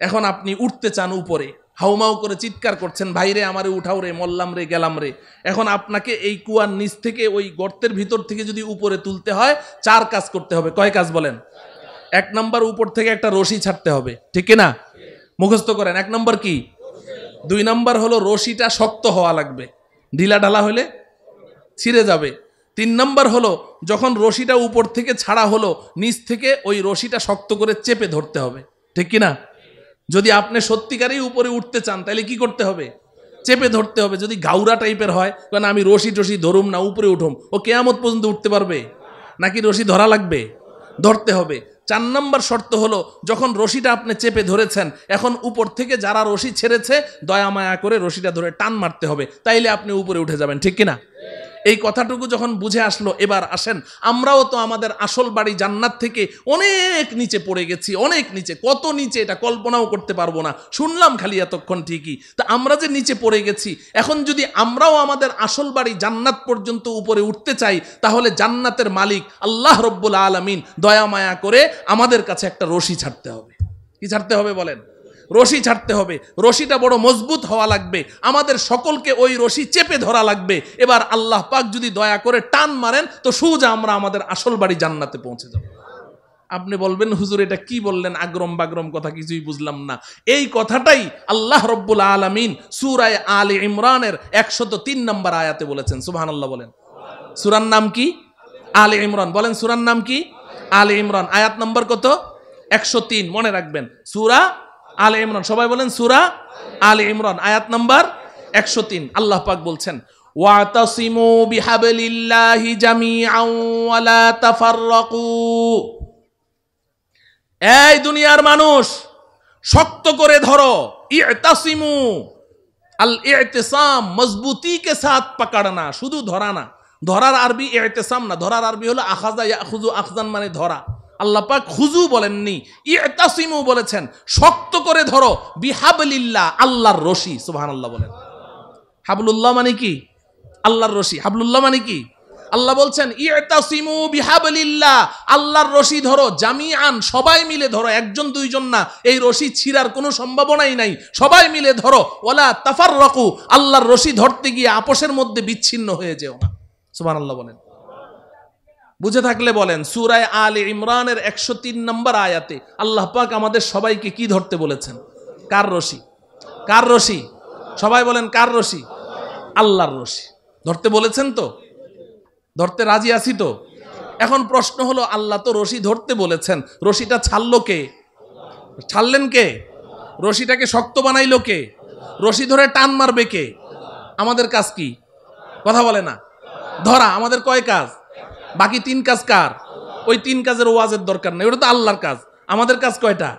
এখন আপনি উঠতে চান উপরে, হাউমাউ করে চিৎকার করছেন, ভাইরে আমারে উঠাও রে, মল্লাম রে, গেলাম রে। এখন আপনাকে এই কুয়ার নিচ থেকে, ওই গর্তের ভিতর থেকে যদি উপরে তুলতে হয়, 4 কাজ করতে হবে। কয় কাজ বলেন? 1 নম্বর, উপর থেকে একটা রশি ছাড়তে হবে, ঠিক কিনা? মুখস্থ করেন। 1 নম্বর কি? 2 নম্বর হলো রশিটা শক্ত হওয়া লাগবে, ঢিলা ঢালা হলে ছিঁড়ে যাবে। 3 নম্বর হলো যখন রশিটা উপর থেকে ছাড়া হলো, নিচ থেকে ওই রশিটা শক্ত করে চেপে ধরতে হবে, ঠিক কিনা? যদি আপনি সত্যিকারেই উপরে উঠতে চান তাহলে কি করতে হবে? চেপে ধরতে হবে। যদি গাউরা টাইপের হয়, কারণ আমি রশি টশি ধরুম না, উপরে উঠুম, ও কিয়ামত পর্যন্ত উঠতে পারবে নাকি? রশি ধরা লাগবে, ধরতে হবে। 4 নম্বর শর্ত হলো, যখন রশিটা আপনি চেপে ধরেছেন, এখন উপর থেকে যারা রশি ছেড়েছে দয়া মায়া করে রশিটা ধরে টান মারতে হবে, তাইলে আপনি উপরে উঠে যাবেন, ঠিক কিনা? এই কথাটুকু যখন বুঝে আসলো, এবার আসেন, আমরাও তো আমাদের আসল বাড়ি জান্নাত থেকে অনেক নিচে পড়ে গেছি, অনেক নিচে। কত নিচে এটা কল্পনাও করতে পারবো না, শুনলাম খালি এতক্ষণ ঠিকই। তা আমরা যে নিচে পড়ে গেছি, এখন যদি আমরাও আমাদের আসল বাড়ি জান্নাত পর্যন্ত উপরে উঠতে চাই, তাহলে জান্নাতের মালিক আল্লাহ রব্বুল আলামিন দয়া মায়া করে আমাদের কাছে একটা রশি ছাড়তে হবে। কি ছাড়তে হবে বলেন? রশি ছাড়তে হবে। রশিটা বড় মজবুত হওয়া লাগবে, আমাদের সকলকে ওই রশি চেপে ধরা লাগবে। এবার আল্লাহ পাক যদি দয়া করে টান মারেন, তো সোজা আমরা আমাদের আসল বাড়ি জান্নাতে পৌঁছে যাব। আপনি বলবেন হুজুর এটা কি বললেন, আগ্রম বাগ্রম কথা, কিছুই বুঝলাম না। এই কথাটাই আল্লাহ রব্বুল আলামিন সূরা আলে ইমরানের 103 নম্বর আয়াতে বলেছেন। সুবহানাল্লাহ বলেন। সূরার নাম কি? আলে ইমরান। বলেন সূরার নাম কি? আলে ইমরান। আয়াত নম্বর কত? 103। মনে রাখবেন, সূরা আলে ইমরান। সবাই বলেন সূরা আলে ইমরান, আয়াত নম্বর 103। আল্লাহ পাক বলছেন, ওয়াতাসিমু বিহাবলিল্লাহি জামিআন ওয়া লা তাফাররাকু। এই দুনিয়ার মানুষ, শক্ত করে ধরো। ইতাসিমু, আল ইতিসাম মজবুতি কে সাথ পাকড়না, শুধু ধরা না। ধরার আরবি ইতিসাম না, ধরার আরবি হলো আখাযা ইয়াখুযু, আখযান মানে ধরা। আল্লাহ পাক খুজু বলেননি, ইতাসিমু বলেছেন, শক্ত করে ধরো। বিহাবলিল্লাহ, আল্লাহর রশি। সুবহানাল্লাহ বলেন। হাবলুল্লাহ মানে কি? আল্লাহর রশি। হাবলুল্লাহ মানে কি? আল্লাহ বলছেন ইতাসিমু বিহাবলিল্লাহ, আল্লাহর রশি ধরো। জামিআন, সবাই মিলে ধরো, একজন দুইজন না। এই রশি ছিঁড়ার কোনো সম্ভাবনাই নাই, সবাই মিলে ধরো। ওয়ালা তাফাররাকু, আল্লাহর রশি ধরতে গিয়ে আপোষের মধ্যে বিচ্ছিন্ন হয়ে যেও না। সুবহানাল্লাহ বলেন। বুঝে থাকলে বলেন। সূরা আলে ইমরানের 103 নম্বর আয়াতে আল্লাহ পাক আমাদের সবাইকে কি ধরতে বলেছেন? কার রশি? কার রশি? সবাই বলেন কার রশি? আল্লাহর রশি ধরতে বলেছেন। তো ধরতে রাজি আছি তো? এখন প্রশ্ন হলো, আল্লাহ তো রশি ধরতে বলেছেন, রশিটা ছাড়লো কে? ছাড়লেন কে? রশিটাকে শক্ত বানাইলো কে? রশি ধরে টান মারবে কে? আমাদের কাজ কি? কথা বলে না। ধরা আমাদের কয় কাজ? বাকি 3 কাজ কার? ওই 3 কাজের ওয়াজের দরকার নেই, ওটা তো আল্লাহর কাজ। আমাদের কাজ কয়টা?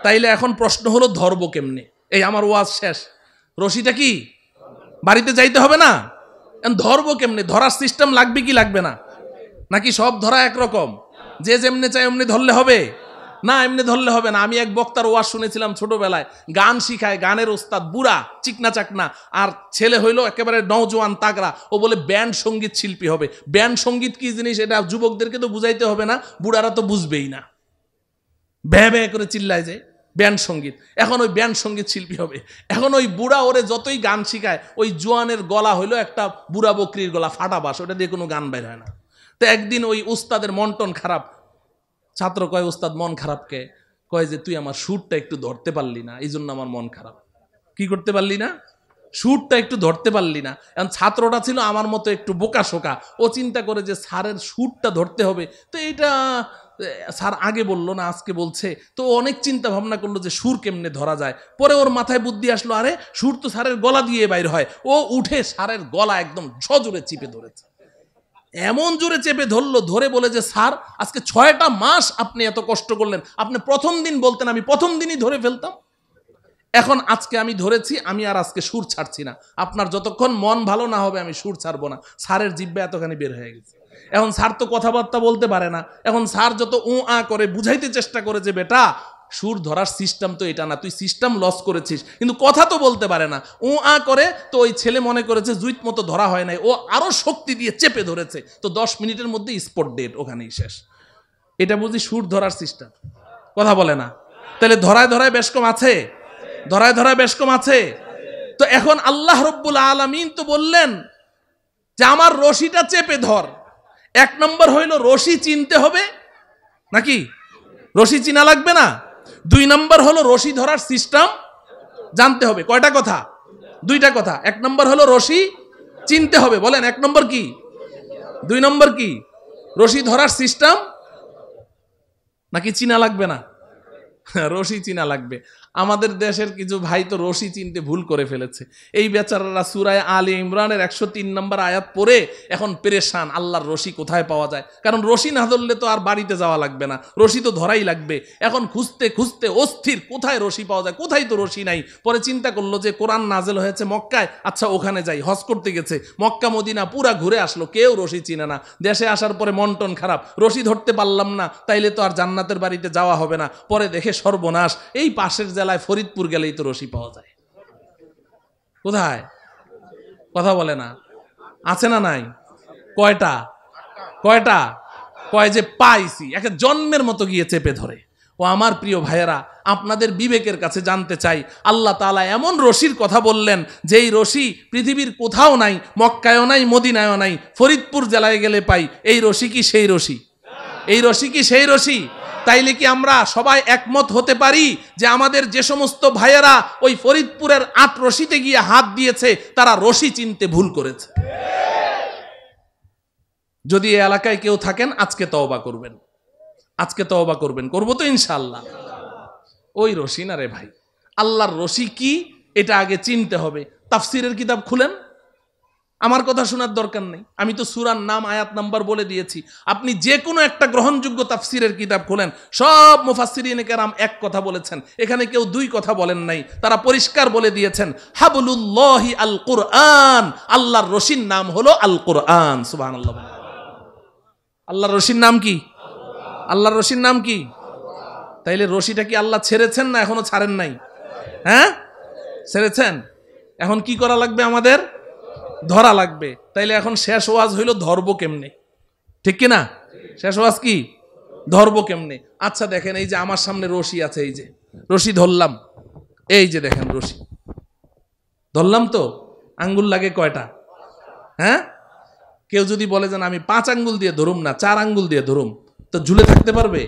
তাইলে এখন প্রশ্ন হলো, ধরবো কেমনে? এই আমার ওয়াজ শেষ, রশিটা কি বাড়িতে যাইতে হবে না? ধরবো কেমনে? ধরার সিস্টেম লাগবে কি লাগবে না? নাকি সব ধরা একরকম, যে যেমনি চাই এমনি ধরলে হবে? না, এমনি ধরলে হবে না। আমি এক বক্তার ওয়াজ শুনেছিলাম ছোটবেলায়, গান শিখায়, গানের ওস্তাদ, বুড়া চিকনা চাকনা, আর ছেলে হইলো একেবারে নওজোয়ান তাগড়া। ও বলে ব্যান্ড সঙ্গীত শিল্পী হবে। ব্যান্ড সঙ্গীত কি জিনিস এটা যুবকদেরকে তো বুঝাইতে হবে না, বুড়ারা তো বুঝবেই না, ভ্যা ভ্যা করে চিল্লায় যায় ব্যান্ড সঙ্গীত। এখন ওই ব্যান্ড সঙ্গীত শিল্পী হবে। এখন ওই বুড়া ওরে যতই গান শিখায়, ওই জোয়ানের গলা হইলো একটা বুড়া বকরির গলা, ফাটা বাস, ওটা দিয়ে কোনো গান বের হয় না। তো একদিন ওই উস্তাদের মন টন খারাপ। ছাত্র কয়, উস্তাদ মন খারাপকে? কয় যে তুই আমার সুরটা একটু ধরতে পারলি না, এই জন্য আমার মন খারাপ। কি করতে পারলি না? সুরটা একটু ধরতে পারলি না। এখন ছাত্রটা ছিল আমার মতো একটু বোকা শোকা, ও চিন্তা করে যে স্যারের সুরটা ধরতে হবে, তো এইটা স্যার আগে বললো না আজকে বলছে। তো অনেক চিন্তা ভাবনা করলো যে সুর কেমনে ধরা যায়। পরে ওর মাথায় বুদ্ধি আসলো, আরে সুর তো স্যারের গলা দিয়ে বাইর হয়। ও উঠে স্যারের গলা একদম সজোরে চিপে ধরেছে, এমন জোরে চেপে ধরলো, ধরে বলে যে স্যার আজকে 6টা মাস আপনি এত কষ্ট করলেন, আপনি প্রথম দিন বলতেন আমি প্রথম দিনই ধরে ফেলতাম। এখন আজকে আমি ধরেছি, আমি আর আজকে সুর ছাড়ছি না। আপনার যতক্ষণ মন ভালো না হবে আমি সুর ছাড়বো না। স্যারের জিহ্বা এতখানি বের হয়ে গেছে। এখন স্যার তো কথাবার্তা বলতে পারে না। এখন স্যার যত উ আ করে বুঝাইতে চেষ্টা করে যে বেটা সুর ধরার সিস্টেম তো এটা না, তুই সিস্টেম লস করেছিস, কিন্তু কথা তো বলতে পারে না, উ আ করে। তো ওই ছেলে মনে করেছে জুইত মতো ধরা হয় নাই, ও আরো শক্তি দিয়ে চেপে ধরেছে। তো 10 মিনিটের মধ্যে স্পট ডেড, ওখানেই শেষ। এটা বুঝি সুর ধরার সিস্টেম? কথা বলে না। তাহলে ধরায় ধরায় বেশ কম আছে, ধরায় ধরায় বেশ কম আছে। তো এখন আল্লাহ রব্বুল আলামিন তো বললেন যে আমার রশিটা চেপে ধর। 1 নম্বর হইল রশি চিনতে হবে, নাকি রশি চিনা লাগবে না? 2 নম্বর হলো রশি ধরার সিস্টেম জানতে হবে। কয়টা কথা? 2টা কথা। 1 নম্বর হলো রশি চিনতে হবে। বলেন 1 নম্বর কি? 2 নম্বর কি? রশি ধরার সিস্টেম নাকি চিনা লাগবে না? রশি চিনা লাগবে। আমাদের দেশের কিছু ভাই তো রশি চিনতে ভুল করে ফেলেছে। এই বেচারারা সূরা আলে ইমরানের 103 নম্বর আয়াত পড়ে এখন পেরেশান, আল্লাহর রশি কোথায় পাওয়া যায়। কারণ রশি না ধরলে তো আর বাড়িতে যাওয়া লাগবে না, রশি তো ধরাই লাগবে। এখন খুঁজতে খুঁজতে অস্থির, কোথায় রশি পাওয়া যায়, কোথায় তো রশি নাই। পরে চিন্তা করলো যে কোরআন নাজেল হয়েছে মক্কায়, আচ্ছা ওখানে যাই। হজ করতে গেছে, মক্কা মদিনা পুরা ঘুরে আসলো, কেউ রশি চিনে না। দেশে আসার পরে মন টন খারাপ, রশি ধরতে পারলাম না, তাইলে তো আর জান্নাতের বাড়িতে যাওয়া হবে না। পরে দেখে সর্বনাশ, এই পাশের জেলায় ফরিদপুর গেলেই তো রশি পাওয়া যায়। কোথায়? কথা বলে না। আছে না নাই? কয়টা? কয়টা? কয় যে পাইছি, একে জন্মের মতো গিয়ে চেপে ধরে। ও আমার প্রিয় ভাইয়েরা, আপনাদের বিবেকের কাছে জানতে চাই, আল্লাহ তাআলা এমন রশির কথা বললেন যেই রশি পৃথিবীর কোথাও নাই, মক্কায়ও নাই, মদিনায়ও নাই, ফরিদপুর জেলায় গেলে পাই। এই রশি কি সেই রশি? এই রশি কি সেই রশি? তাইলে কি আমরা সবাই একমত হতে পারি যে আমাদের যে সমস্ত ভাইয়েরা ওই ফরিদপুরের ৮ রশিতে গিয়ে হাত দিয়েছে তারা রশি চিনতে ভুল করেছে? যদি এই এলাকায় কেউ থাকেন আজকে তওবা করবেন, আজকে তওবা করবেন। করবো তো ইনশাআল্লাহ। ওই রশি না রে ভাই, আল্লাহর রশি কি এটা আগে চিনতে হবে। তাফসিরের কিতাব খুলেন, আমার কথা শোনার দরকার নেই, আমি তো সূরার নাম আয়াত নাম্বার বলে দিয়েছি। আপনি যে কোনো একটা গ্রহণযোগ্য তাফসিরের কিতাব খোলেন, সব মুফাসসিরিনে কেরাম এক কথা বলেছেন, এখানে কেউ দুই কথা বলেন নাই। তারা পরিষ্কার বলে দিয়েছেন হাবলুল্লাহি আল কুরআন, আল্লাহর রশির নাম হলো আল কুরআন। সুবহানাল্লাহ। আল্লাহর রশির নাম কি? আল্লাহর রশির নাম কি? তাইলে রশিটা কি আল্লাহ ছেড়েছেন না এখনো ছাড়েন নাই? হ্যাঁ, ছেড়েছেন। এখন কি করা লাগবে? আমাদের ধরা লাগবে। তাইলে এখন শেষ ওয়াজ হইল ধরবো কেমনে, ঠিক কিনা? শেষ ওয়াজ কি? ধরবো কেমনে। আচ্ছা দেখেন, এই যে আমার সামনে রশি আছে, এই যে রশি ধরলাম, এই যে দেখেন রশি ধরলাম, তো আঙ্গুল লাগে কয়টা? হ্যাঁ, কেউ যদি বলে যে আমি 5 আঙ্গুল দিয়ে ধরুম না, 4 আঙ্গুল দিয়ে ধরুম, তো ঝুলে থাকতে পারবে?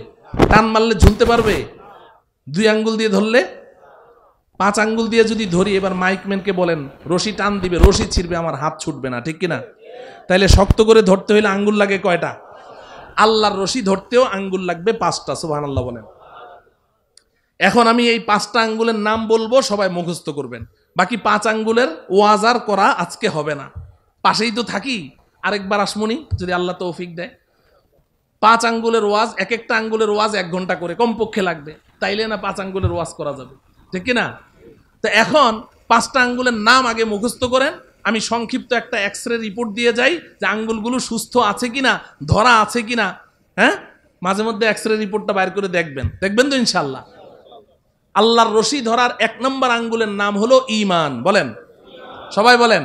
টান মারলে ঝুলতে পারবে? 2 আঙ্গুল দিয়ে ধরলে? 5 আঙ্গুল দিয়ে যদি ধরি, এবার মাইকম্যানকে বলেন রশি টান দিবে, রশি ছিড়বে, আমার হাত ছুটবে না, ঠিক কিনা? তাইলে শক্ত করে ধরতে হইলে আঙ্গুল লাগে কয়টা? আল্লাহর রশি ধরতেও আঙ্গুল লাগবে 5টা। সুবহানাল্লাহ বলেন। এখন আমি এই 5টা আঙ্গুলের নাম বলবো, সবাই মুখস্থ করবেন। বাকি 5 আঙ্গুলের ওয়াজ আর করা আজকে হবে না, পাশেই তো থাকি, আরেকবার আসমনি যদি আল্লাহ তৌফিক দেয়। 5 আঙ্গুলের ওয়াজ, এক একটা আঙ্গুলের ওয়াজ 1 ঘন্টা করে কমপক্ষে লাগবে, তাইলে না 5 আঙ্গুলের ওয়াজ করা যাবে, ঠিক কিনা? তো এখন 5টা আঙ্গুলের নাম আগে মুখস্থ করেন। আমি সংক্ষিপ্ত একটা এক্সরে রিপোর্ট দিয়ে যাই যে আঙ্গুলগুলো সুস্থ আছে কিনা, ধরা আছে কিনা। হ্যাঁ, মাঝে মধ্যে এক্সরে রিপোর্টটা বাইর করে দেখবেন, দেখবেন তো ইনশাআল্লাহ। আল্লাহর রশি ধরার 1 নম্বর আঙ্গুলের নাম হলো ঈমান। বলেন, সবাই বলেন।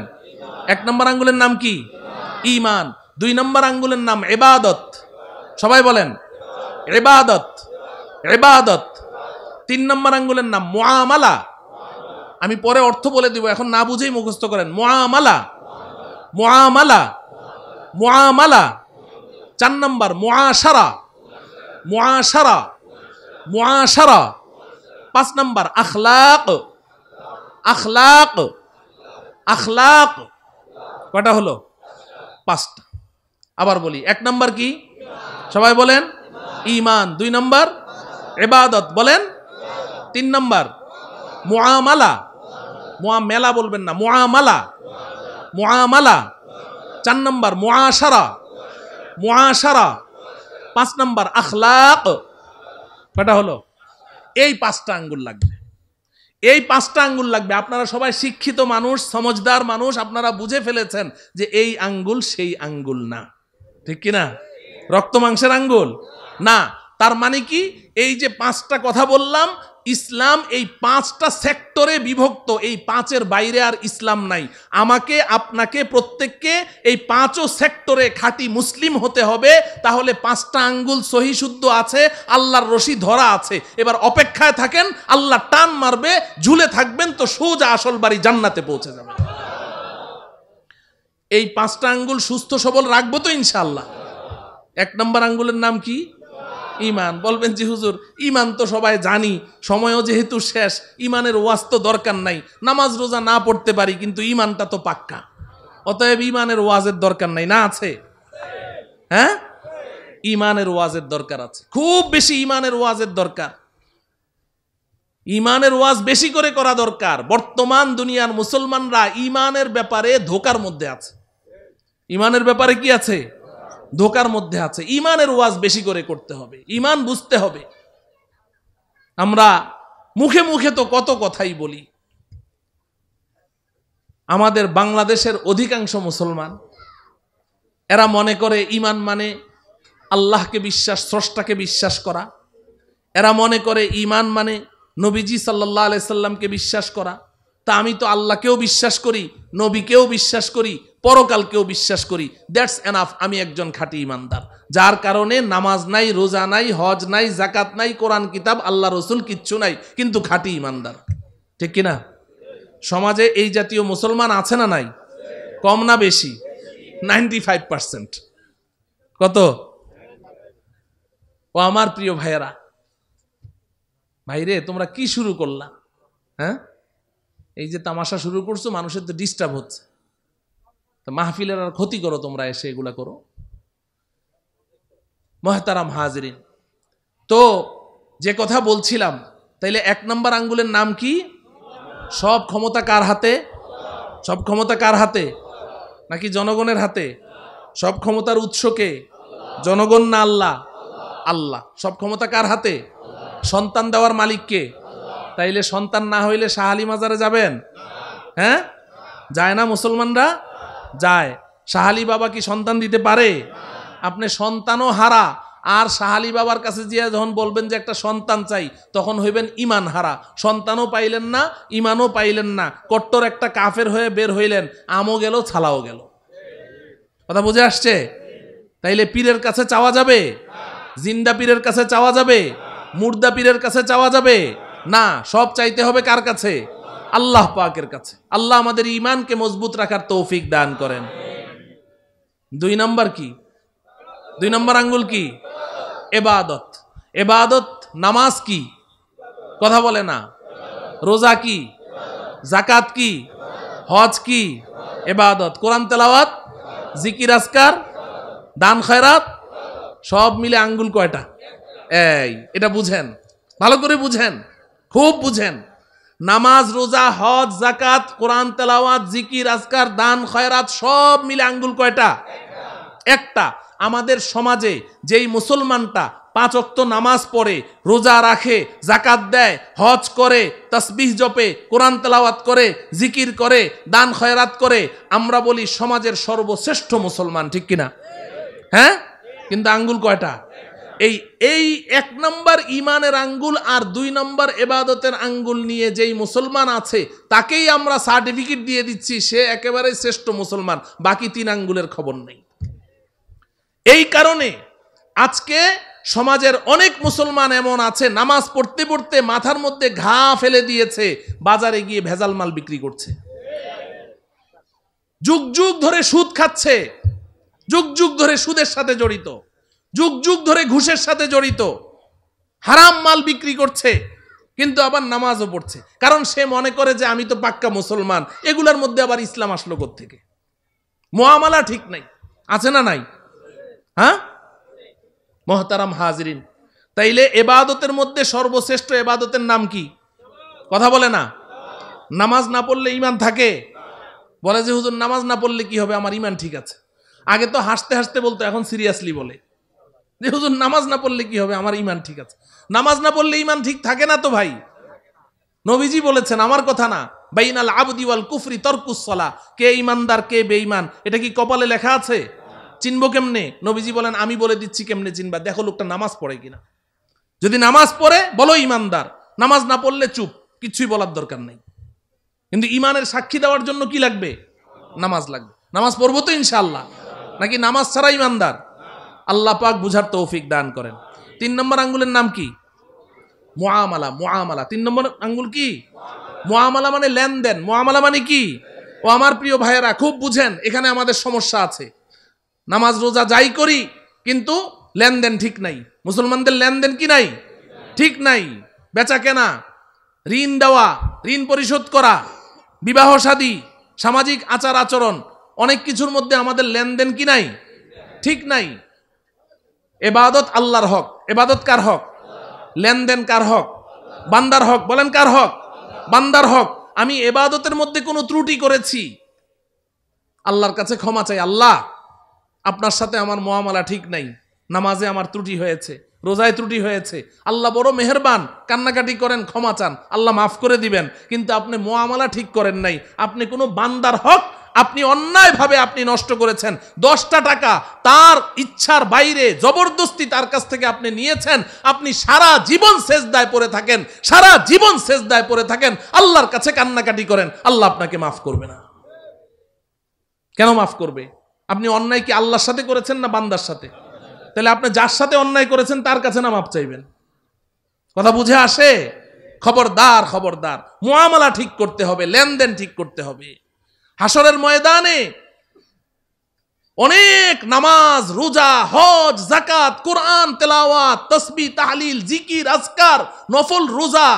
1 নম্বর আঙ্গুলের নাম কি? ঈমান। 2 নম্বর আঙ্গুলের নাম ইবাদত। সবাই বলেন ইবাদত, ইবাদত। 3 নম্বর আঙ্গুলের নাম মুআমালা। আমি পরে অর্থ বলে দিব, এখন না বুঝেই মুখস্থ করেন। মুআমালা, মুআমালা, মুআমালা। 4 নম্বর মুআশারা, মুআশারা, মুআশারা। 5 নম্বর আখলাক, আখলাক, আখলাক। কয়টা হলো? 5টা। আবার বলি, 1 নম্বর কি? সবাই বলেন ঈমান। 2 নম্বর ইবাদত, বলেন। 3 নম্বর মুআমালা, মুআমালা বলবেন না, মুআমালা, মুআমালা। 4 নম্বর মুআশারা, মুআশারা। 5 নম্বর আখলাক। কয়টা হলো? এই 5টা আঙ্গুল লাগবে, এই 5টা আঙ্গুল লাগবে। আপনারা সবাই শিক্ষিত মানুষ, সমজদার মানুষ, আপনারা বুঝে ফেলেছেন যে এই আঙ্গুল সেই আঙ্গুল না, ঠিক কিনা? রক্ত মাংসের আঙ্গুল না। তার মানে কি? এই যে 5টা কথা বললাম, ইসলাম এই 5টা সেক্টরে বিভক্ত, এই 5-এর বাইরে আর ইসলাম নাই। আমাকে, আপনাকে, প্রত্যেককে এই 5ও সেক্টরে খাঁটি মুসলিম হতে হবে। তাহলে 5টা আঙ্গুল সহি শুদ্ধ আছে, আল্লাহর রশি ধরা আছে। এবার অপেক্ষায় থাকেন, আল্লাহ টান মারবে, ঝুলে থাকবেন, তো সোজা আসল বাড়ি জান্নাতে পৌঁছে যাবে। এই 5টা আঙ্গুল সুস্থ সবল রাখবো তো ইনশাআল্লাহ। 1 নম্বর আঙ্গুলের নাম কি? ঈমান। বলবেন যে হুজুর ঈমান তো সবাই জানি, সময়ও যেহেতু শেষ, ঈমানের ওয়াজ তো দরকার নাই, নামাজ রোজা না পড়তে পারি, কিন্তু ঈমানটা তো পাক্কা, অতএব ঈমানের ওয়াজের দরকার নাই। না আছে? হ্যাঁ, ঈমানের ওয়াজের দরকার আছে, খুব বেশি ঈমানের ওয়াজের দরকার। ঈমানের ওয়াজ বেশি করে করা দরকার। বর্তমান দুনিয়ার মুসলমানরা ঈমানের ব্যাপারে ধোকার মধ্যে আছে। ঈমানের ব্যাপারে কি আছে? ধোকার মধ্যে আছে। ঈমানের ওয়াজ বেশি করে করতে হবে, ঈমান বুঝতে হবে। আমরা মুখে মুখে তো কত কথাই বলি। আমাদের বাংলাদেশের অধিকাংশ মুসলমান, এরা মনে করে ঈমান মানে আল্লাহকে বিশ্বাস, স্রষ্টাকে বিশ্বাস করা। এরা মনে করে ঈমান মানে নবীজি সাল্লাল্লাহু আলাইহি সাল্লামকে বিশ্বাস করা। তা আমি তো আল্লাহকেও বিশ্বাস করি, নবীকেও বিশ্বাস করি, পরকালকেও বিশ্বাস করি, দ্যাটস এনাফ, আমি একজন খাঁটি ইমানদার। যার কারণে নামাজ নাই, রোজা নাই, হজ নাই, জাকাত নাই, কোরআন কিতাব, আল্লাহ রসুল কিচ্ছু নাই, কিন্তু খাঁটি ইমানদার, ঠিক কিনা? সমাজে এই জাতীয় মুসলমান আছে না নাই? কম না বেশি? 95%। কত? ও আমার প্রিয় ভাইয়েরা, ভাইরে তোমরা কি শুরু করলা? হ্যাঁ, এই যে তামাশা শুরু করছো, মানুষের তো ডিস্টার্ব হচ্ছে, তো মাহফিলের আর ক্ষতি করো তোমরা, এসে এগুলা করো। মুহতারাম হাজিরিন, তো যে কথা বলছিলাম, তাইলে 1 নম্বর আঙ্গুলের নাম কি? সব ক্ষমতা কার হাতে? সব ক্ষমতা কার হাতে? নাকি জনগণের হাতে? সব ক্ষমতার উৎস কে? জনগণ না আল্লাহ? আল্লাহ। সব ক্ষমতা কার হাতে? সন্তান দেওয়ার মালিক কে? তাইলে সন্তান না হইলে শাহ আলী মাজারে যাবেন? হ্যাঁ, যায় না মুসলমানরা? যায়। শাহ আলী বাবা কি সন্তান দিতে পারে? আপনি সন্তানও হারা, আর শাহ আলী বাবার কাছে গিয়ে যখন বলবেন যে একটা সন্তান চাই, তখন হইবেন ইমান হারা। সন্তানও পাইলেন না, ইমানও পাইলেন না, কট্টর একটা কাফের হয়ে বের হইলেন, আমও গেল ছালাও গেল। কথা বুঝে আসছে? তাইলে পীরের কাছে চাওয়া যাবে? জিন্দা পীরের কাছে চাওয়া যাবে? মুর্দা পীরের কাছে চাওয়া যাবে না। সব চাইতে হবে কার কাছে? আল্লাহ পাকের কাছে। আল্লাহ আমাদের ঈমানকে মজবুত রাখার তৌফিক দান করেন। 2 নম্বর কি? 2 নম্বর আঙ্গুল কি? ইবাদত। ইবাদত। নামাজ কি? কথা বলে না। রোজা কি? যাকাত কি? হজ কি? ইবাদত। কোরআন তেলাওয়াত, জিকির আজকার, দান খয়রাত, সব মিলে আঙ্গুল কয়টা? এই, এটা বুঝেন, ভালো করে বুঝেন, খুব বুঝেন। নামাজ, রোজা, হজ, যাকাত, কোরআন তেলাওয়াত, জিকির আজকার, দান খয়রাত, সব মিলে আঙ্গুল কয়টা? একটা। আমাদের সমাজে যেই মুসলমানটা 5 ওয়াক্ত নামাজ পড়ে, রোজা রাখে, যাকাত দেয়, হজ করে, তাসবিহ জপে, কোরআন তেলাওয়াত করে, জিকির করে, দান খয়রাত করে, আমরা বলি সমাজের সর্বশ্রেষ্ঠ মুসলমান, ঠিক কিনা? হ্যাঁ, কিন্তু আঙ্গুল কয়টা? এই 1 নম্বর ইমানের আঙ্গুল আর 2 নম্বর ইবাদতের আঙ্গুল নিয়ে যেই মুসলমান আছে, তাকেই আমরা সার্টিফিকেট দিয়ে দিচ্ছি সে একেবারে শ্রেষ্ঠ মুসলমান, বাকি 3 আঙ্গুলের খবর নেই। এই কারণে আজকে সমাজের অনেক মুসলমান এমন আছে, নামাজ পড়তে পড়তে মাথার মধ্যে ঘা ফেলে দিয়েছে, বাজারে গিয়ে ভেজাল মাল বিক্রি করছে, যুগ যুগ ধরে সুদ খাচ্ছে, যুগ যুগ ধরে সুদের সাথে জড়িত, যুগ যুগ ধরে ঘুষের সাথে জড়িত, হারাম মাল বিক্রি করছে, কিন্তু আবার নামাজও পড়ছে। কারণ সে মনে করে যে আমি তো পাক্কা মুসলমান, এগুলোর মধ্যে আবার ইসলাম আসলো কোত্থেকে? মুআমালা ঠিক নাই, আছে না নাই? হ্যাঁ মুহতারাম হাজিরিন, তাইলে ইবাদতের মধ্যে সর্বশ্রেষ্ঠ ইবাদতের নাম কি? কথা বলে না। নামাজ না পড়লে ঈমান থাকে? বলে যে হুজুর নামাজ না পড়লে কি হবে, আমার ঈমান ঠিক আছে। আগে তো হাসতে হাসতে বলতো, এখন সিরিয়াসলি বলে যে হুজুর নামাজ না পড়লে কি হবে, আমার ঈমান ঠিক আছে। নামাজ না পড়লে ঈমান ঠিক থাকে না তো ভাই। নবীজি বলেছেন, আমার কথা না, বাইনাল আবদি ওয়াল কুফরি তারকুস সালাহ, কে ঈমানদার কে বেঈমান এটা কি কপালে লেখা আছে? চিনবো কেমনে? নবীজি বলেন, আমি বলে দিচ্ছি কেমনে চিনবা, দেখো লোকটা নামাজ পড়ে কিনা। যদি নামাজ পড়ে বলো ঈমানদার, নামাজ না পড়লে চুপ, কিছুই বলার দরকার নেই। কিন্তু ঈমানের সাক্ষী দেওয়ার জন্য কি লাগবে? নামাজ লাগবে। নামাজ পড়বো তো ইনশাআল্লাহ, নাকি নামাজ ছাড়া ঈমানদার? আল্লাহ পাক বুঝার তৌফিক দান করেন। 3 নম্বর আঙ্গুলের নাম কি? মুআমালা। মুআমালা 3 নম্বর আঙ্গুল কি? মুআমালা মানে লেনদেন। মুআমালা মানে কি? ও আমার প্রিয় ভাইয়েরা, খুব বুঝেন, এখানে আমাদের সমস্যা আছে। নামাজ রোজা যাই করি, কিন্তু লেনদেন ঠিক নাই। মুসলমানদের লেনদেন কি নাই? ঠিক নাই। বেচা কেনা, ঋণ দেওয়া, ঋণ পরিশোধ করা, বিবাহ শাদী, সামাজিক আচার আচরণ, অনেক কিছুর মধ্যে আমাদের লেনদেন কি নাই? ঠিক নাই। ইবাদত আল্লাহর হক। ইবাদত কার হক? লেনদেন কার হক? বান্দার হক। বলেন কার হক? বান্দার হক। আমি ইবাদতের মধ্যে কোনো ত্রুটি করেছি, আল্লাহর কাছে ক্ষমা চাই। আল্লাহ, আপনার সাথে আমার মুআমালা ঠিক নাই, নামাজে আমার ত্রুটি হয়েছে, রোজায় ত্রুটি হয়েছে। আল্লাহ বড় মেহেরবান, কান্নাকাটি করেন, ক্ষমা চান, আল্লাহ মাফ করে দিবেন। কিন্তু আপনি মুআমালা ঠিক করেন নাই। আপনি কোনো বান্দার হক আপনি অন্যায়ভাবে আপনি নষ্ট করেছেন। 10টা টাকা তার ইচ্ছার বাইরে জবরদস্তি তার কাছ থেকে আপনি নিয়েছেন। আপনি সারা জীবন সেজদায় পড়ে থাকেন, সারা জীবন সেজদায় পড়ে থাকেন, আল্লাহর কাছে কান্নাকাটি করেন, আল্লাহ আপনাকে মাফ করবে না। কেন মাফ করবে? আপনি অন্যায় কি আল্লাহর সাথে করেছেন না বান্দার সাথে? তাহলে আপনি যার সাথে অন্যায় করেছেন তার কাছে না মাফ চাইবেন? কথা বুঝে আসে? খবরদার, খবরদার, মুআমালা ঠিক করতে হবে, লেনদেন ঠিক করতে হবে। হাসরের ময়দানে অনেক নামাজ, রোজা, হজ, যাকাত, কোরআন তেলাওয়াত, তাসবিহ, তাহলিল, জিকির, আজকার, নফল রোজা,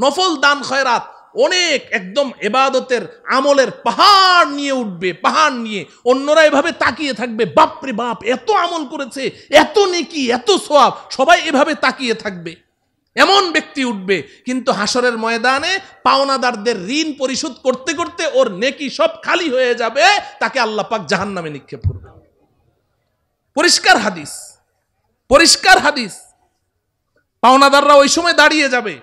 নফল দান খয়রাত, অনেক একদম ইবাদতের আমলের পাহাড় নিয়ে উঠবে, পাহাড় নিয়ে। অন্যরা এভাবে তাকিয়ে থাকবে, বাপরে বাপ এত আমল করেছে, এত নেকি, এত সওয়াব, সবাই এভাবে তাকিয়ে থাকবে। এমন ব্যক্তি উঠবে, কিন্তু হাসরের ময়দানে পাওনাদারদের ঋণ পরিশোধ করতে করতে ওর নেকি সব খালি হয়ে যাবে, তাকে আল্লাহ পাক জাহান্নামে নিক্ষেপ করবে। পরিষ্কার হাদিস, পরিষ্কার হাদিস। পাওনাদাররা ওই সময় দাঁড়িয়ে যাবে,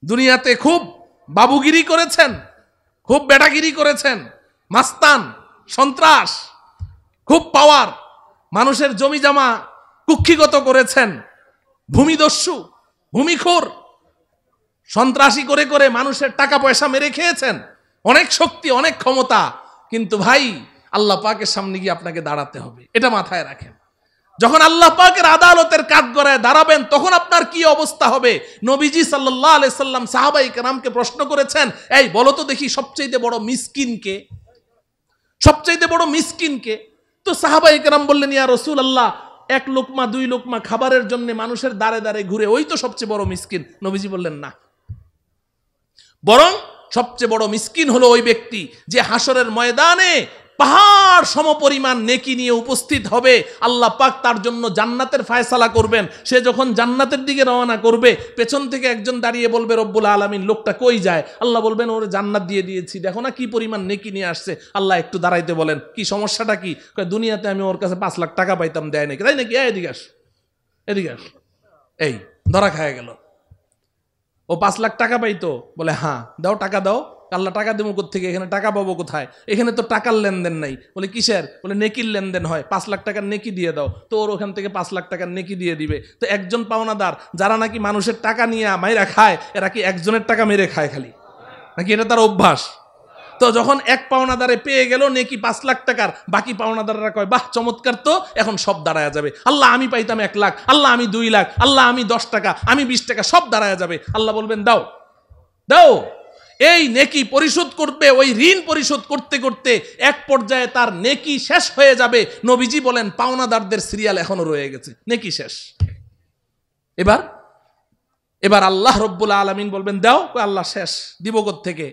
দুনিয়াতে খুব বাবুগিরি করেছেন, খুব বেটাগিরি করেছেন, মাস্তান, সন্ত্রাস, খুব পাওয়ার, মানুষের জমি জমা কুক্ষিগত করেছেন, ভূমিদস্যু, ভূমিখোর, সন্ত্রাসী করে করে মানুষের টাকা পয়সা মেরে খেয়েছেন, অনেক শক্তি, অনেক ক্ষমতা। কিন্তু ভাই আল্লাহ পাকের সামনে গিয়ে আপনাকে দাঁড়াতে হবে, এটা মাথায় রাখেন। যখন আল্লাহ পাকের আদালতের কাঠগড়ায় দাঁড়াবেন, তখন আপনার কি অবস্থা হবে? নবীজি সাল্লাল্লাহু আলাইহি সাল্লাম সাহাবায়ে কেরামকে প্রশ্ন করেছেন, এই বলো তো দেখি সবচেয়ে বড় মিসকিন কে? সবচেয়ে বড় মিসকিন কে? তো সাহাবায়ে কেরাম বললেন, ইয়া রাসূলুল্লাহ, এক লোকমা দুই লোকমা খাবারের জন্য মানুষের দাঁড়ে দাঁড়ে ঘুরে, ওই তো সবচেয়ে বড় মিসকিন। নবীজি বললেন না, বরং সবচেয়ে বড় মিসকিন হলো ওই ব্যক্তি যে হাসরের ময়দানে পাহাড় সমপরিমাণ নেকি নিয়ে উপস্থিত হবে। আল্লাহ পাক তার জন্য জান্নাতের ফায়সালা করবেন। সে যখন জান্নাতের দিকে রওনা করবে, পেছন থেকে একজন দাঁড়িয়ে বলবে, রব্বুল আলামিন লোকটা কই যায়? আল্লাহ বলবেন, ওরে জান্নাত দিয়ে দিয়েছি, দেখো না কি পরিমাণ নেকি নিয়ে আসছে। আল্লাহ একটু দাঁড়াইতে বলেন, কি সমস্যাটা কি? দুনিয়াতে আমি ওর কাছে 5 লাখ টাকা পাইতাম, দেয় নাকি? তাই নাকি? এদিকে আস, এদিকে আস। এই ধরা খায় গেল। ও 5 লাখ টাকা পাইতো? বলে হ্যাঁ। দাও, টাকা দাও। আল্লাহ টাকা দেবো কোত্থেকে? এখানে টাকা পাবো কোথায়? এখানে তো টাকার লেনদেন নাই। বলে কিসের? বলে নেকির লেনদেন হয়, 5 লাখ টাকার নেকি দিয়ে দাও। তো ওর ওখান থেকে 5 লাখ টাকার নেকি দিয়ে দিবে। তো একজন পাওনাদার যারা নাকি মানুষের টাকা নিয়ে মাইরা খায়, এরা কি একজনের টাকা মেরে খায় খালি, নাকি এটা তার অভ্যাস? তো যখন এক পাওনাদারে পেয়ে গেল নেকি 5 লাখ টাকার, বাকি পাওনাদাররা কয়, বাহ চমৎকার, তো এখন সব দাঁড়ায় যাবে। আল্লাহ আমি পাইতাম 1 লাখ, আল্লাহ আমি 2 লাখ, আল্লাহ আমি 10 টাকা, আমি 20 টাকা, সব দাঁড়ায় যাবে। আল্লাহ বলবেন, দাও দাও। এই নেকি পরিশোধ করবে, ওই ঋণ পরিশোধ করতে করতে এক পর্যায়ে তার নেকি শেষ হয়ে যাবে। নবীজি বলেন, পাওনাদারদের সিরিয়াল এখনো রয়ে গেছে, নেকি শেষ। এবার আল্লাহ রব্বুল আলামিন বলবেন, দাও। আল্লাহ শেষ, দিব কোত্থেকে?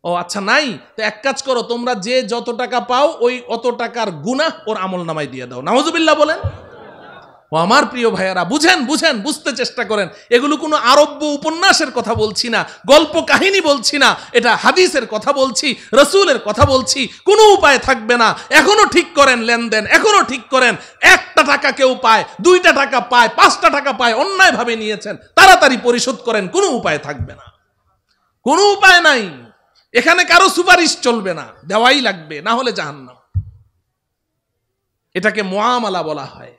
ও আচ্ছা নাই, তো এক কাজ করো, তোমরা যে যত টাকা পাও ওই অত টাকার গুনাহ ওর আমল নামায় দিয়ে দাও। নাউজুবিল্লাহ বলেন। ও আমার প্রিয় ভাইয়েরা, বুঝেন বুঝেন, বুঝতে চেষ্টা করেন। এগুলো কোনো আরব্য উপন্যাসের কথা বলছি না, গল্প কাহিনী বলছি না, এটা হাদিসের কথা বলছি, রাসূলের কথা বলছি। কোনো উপায় থাকবে না, এখনো ঠিক করেন লেনদেন, এখনো ঠিক করেন। 1টা টাকা কেউ পায়, 2টা টাকা পায়, 5টা টাকা পায়, অন্যায়ভাবে নিয়েছেন, তাড়াতাড়ি পরিশোধ করেন। কোনো উপায় থাকবে না, কোনো উপায় নাই। এখানে কারো সুপারিশ চলবে না, দেওয়াই লাগবে, না হলে জাহান্নাম। এটাকে মুআমালা বলা হয়।